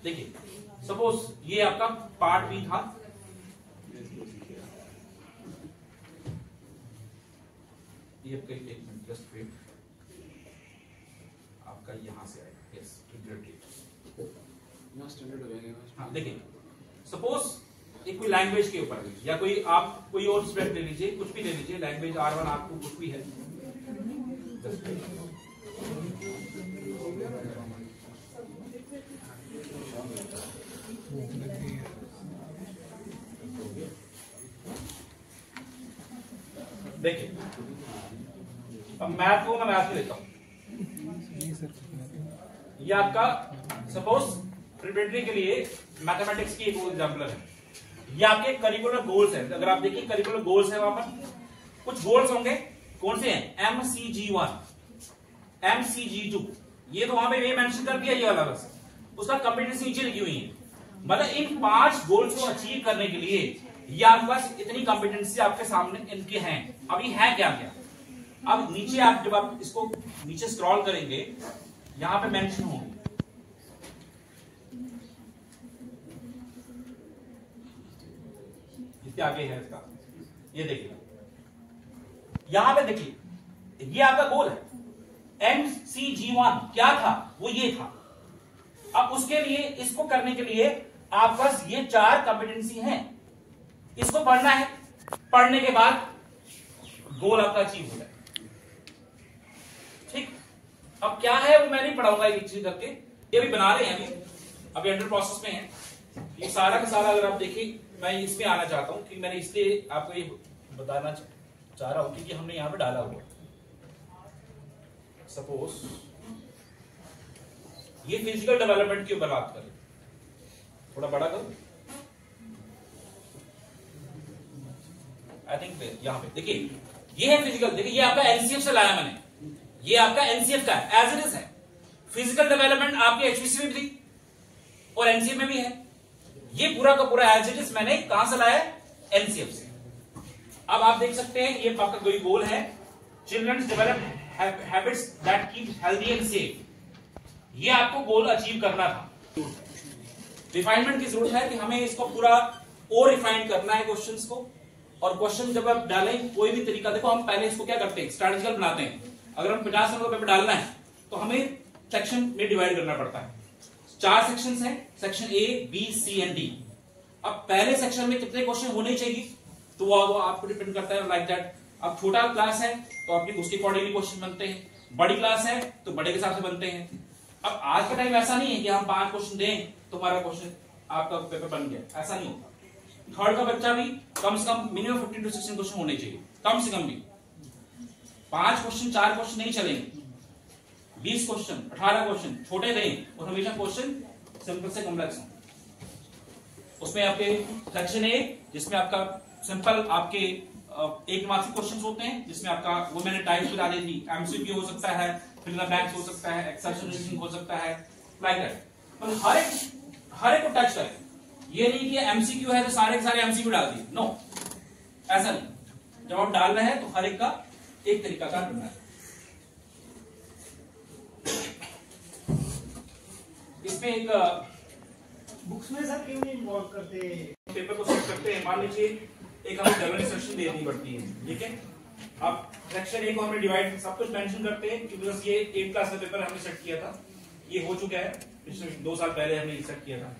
Speaker 1: देखिए सपोज ये आपका पार्ट बी था, ये आपका एक मिनट जस्ट वेट, आपका यहां से आएगा, यस
Speaker 4: स्टैंडर्ड हो जाएगा।
Speaker 1: हाँ देखिए सपोज एक कोई लैंग्वेज के ऊपर या कोई आप कोई और सब्जेक्ट ले लीजिए, कुछ भी ले लीजिए, लैंग्वेज R1 आपको कुछ भी है, देखिए अब मैथ को मैं मैथ में लेता हूं, ये आपका सपोज प्रिपरेटरी के लिए मैथमेटिक्स की एक एग्जांपल है, ये आपके करिकुलर गोल्स है। अगर आप देखिए करिकुलर गोल्स है, वहां पर कुछ गोल्स होंगे, कौन से हैं, MCG1, MCG2, ये तो वहां पे ये मेंशन कर दिया, ये वाला बस उसका कॉम्पिटेंसी नीचे लिखी हुई है। मतलब इन 5 गोल्स को अचीव करने के लिए ये आपके पास इतनी कॉम्पिटेंसी आपके सामने इनके हैं। अभी है क्या क्या, अब नीचे आप जब आप इसको नीचे स्क्रॉल करेंगे यहां पे मेंशन होंगे, जितने आगे है इसका, ये देखिए यहां पे देखिए ये आपका गोल है MCG1, क्या था वो ये था। अब उसके लिए इसको करने के लिए आपके पास ये 4 कॉम्पिटेंसी हैं, इसको पढ़ना है, पढ़ने के बाद गोल आपका अचीव हो जाए। ठीक, अब क्या है वो मैं नहीं पढ़ाऊंगा एक चीज करके, ये अभी बना रहे हैं, अभी अंडर प्रोसेस में है ये सारा का सारा। अगर आप देखिए मैं इसमें आना चाहता हूं कि मैंने इसलिए आपको ये बताना चाह रहा हूं क्योंकि हमने यहां पे डाला हुआ, सपोज ये फिजिकल डेवलपमेंट के ऊपर बात करें, थोड़ा बड़ा करो, आई थिंक यहां पे देखिए ये है फिजिकल, देखिए ये आपका एनसीएफ से लाया मैंने, ये आपका एनसीएफ का एज इट इज है। फिजिकल डेवलपमेंट आपके एचपीसी में भी थी और एनसीएफ में भी है, ये पूरा का पूरा एज इट इज मैंने कहां से लाया, एनसीएफ से। अब आप देख सकते हैं ये आपका कोई गोल है, children's develop habits that keep healthy and safe, ये आपको गोल अचीव करना था। रिफाइनमेंट की जरूरत है कि हमें इसको पूरा और रिफाइन करना है क्वेश्चंस को, और क्वेश्चन जब आप डालें कोई भी तरीका, देखो हम पहले इसको क्या करते हैं, स्ट्रैटेजिकल बनाते हैं। अगर हम 50 नंबर पेपर डालना है तो हमें सेक्शन में डिवाइड करना पड़ता है। 4 सेक्शंस हैं, section A, B, C and D. अब पहले सेक्शन में कितने क्वेश्चन होने चाहिए तो वो आपको डिपेंड करता है, लाइक दैट। अब छोटा क्लास है तो आपके उसके अकॉर्डिंगली क्वेश्चन बनते हैं, बड़ी क्लास है तो बड़े के हिसाब से बनते हैं। अब आज का टाइम ऐसा नहीं है कि हम 5 क्वेश्चन दें तो हमारा क्वेश्चन आपका पेपर बन गया, ऐसा नहीं होता। थर्ड का बच्चा भी कम से कम मिनिमम 15 to 16 क्वेश्चन होने चाहिए, कम से कम भी। 5 क्वेश्चन 4 क्वेश्चन नहीं चलेंगे, 20 क्वेश्चन 18 क्वेश्चन छोटे दें और हमेशा क्वेश्चन सिंपल से कॉम्प्लेक्स हो। उसमें आपके सेक्शन ए जिसमें आपका सिंपल आपके 1 मार्क्स के क्वेश्चन होते हैं, जिसमें आपका वो मैंने टाइप बता दी थी, एमसीक्यू हो सकता है, फिल इन द ब्लैंक्स हो सकता है, एक्सेप्शन रीजनिंग हो सकता है, लाइक दैट। मतलब हर एक को टच करें, ये नहीं कि एमसीक्यू है तो सारे के सारे एमसीक्यू डाल दिए, नो, ऐसा नहीं। जब आप डाल रहे हैं तो हर एक का एक तरीका का करना है। इसमें एक
Speaker 5: बुक्स में सर क्यों नहीं इन्वॉल्व करते,
Speaker 1: पेपर को सेट करते हैं। मान लीजिए एक हमें जनरल इंस्ट्रक्शन देनी पड़ती है, ठीक है। अब सेक्शन ए को हमने डिवाइड सब कुछ मेंशन करते हैं क्योंकि बस ये 8 क्लास का पेपर हमने सेट किया था, ये हो चुका है, पिछले 2 साल पहले हमने सेट किया था।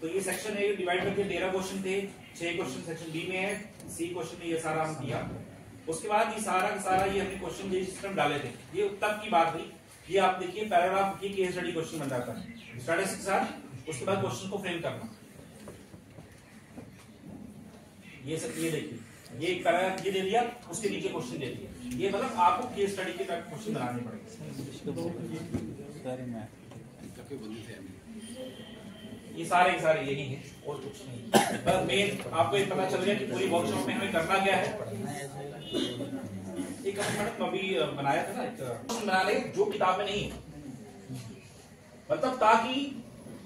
Speaker 1: तो ये सेक्शन ए डिवाइड करके 13 क्वेश्चन थे, 6 क्वेश्चन सेक्शन बी में है, सी क्वेश्चन में ये सारा हम किया। उसके बाद ये सारा का सारा ये हमने क्वेश्चन ये सिस्टम डाले थे, ये तब की बात हुई। ये आप देखिए पैराग्राफ की केस स्टडी क्वेश्चन बन जाता है, स्टैटिस्टिक्स के साथ। उसके बाद क्वेश्चन को फ्रेम करना, ये सब ये देखिए, ये एक पैराग्राफ ये दे दिया, उसके नीचे क्वेश्चन दे दिया। ये मतलब आपको केस स्टडी के क्वेश्चन बनाने पड़ेंगे। ये सारे के सारे यही है और कुछ नहीं। बस मेन आपको ये पता चल गया कि पूरी वर्कशॉप में हमें करना क्या है। एक मैडम अभी बनाया था ना, एक बना ले जो किताब में नहीं है, मतलब ताकि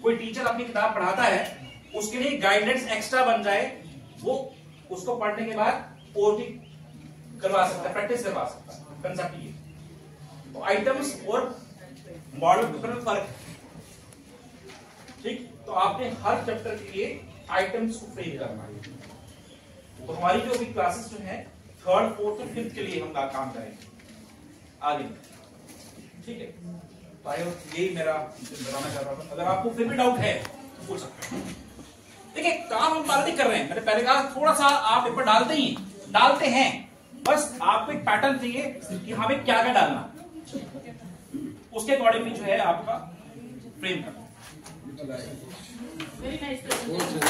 Speaker 1: कोई टीचर अपनी किताब पढ़ाता है उसके लिए गाइडेंस एक्स्ट्रा बन जाए, वो उसको पढ़ने के बाद और भी करवा सकता है, प्रैक्टिस करवा सकता है। कंसेप्ट ये तो आइटम्स और मॉडल में फर्क है, ठीक। तो आपने हर चैप्टर के लिए आइटम्स को फ्रेम करना है। तो हमारी जो अभी क्लासेस जो है 3rd, 4th और 5th के लिए हम काम करेंगे आगे, ठीक है। तो आई होप यही मेरा बताना चाह रहा था। अगर आपको फिर भी डाउट है तो पूछ सकते हैं। देखिए काम हम बार नहीं कर रहे हैं, मैंने पहले कहा थोड़ा सा आप पेपर डालते हैं, बस आपको एक पैटर्न चाहिए कि हमें क्या क्या डालना, उसके अकॉर्डिंगली जो है आपका फ्रेम करना।
Speaker 3: Very nice presentation.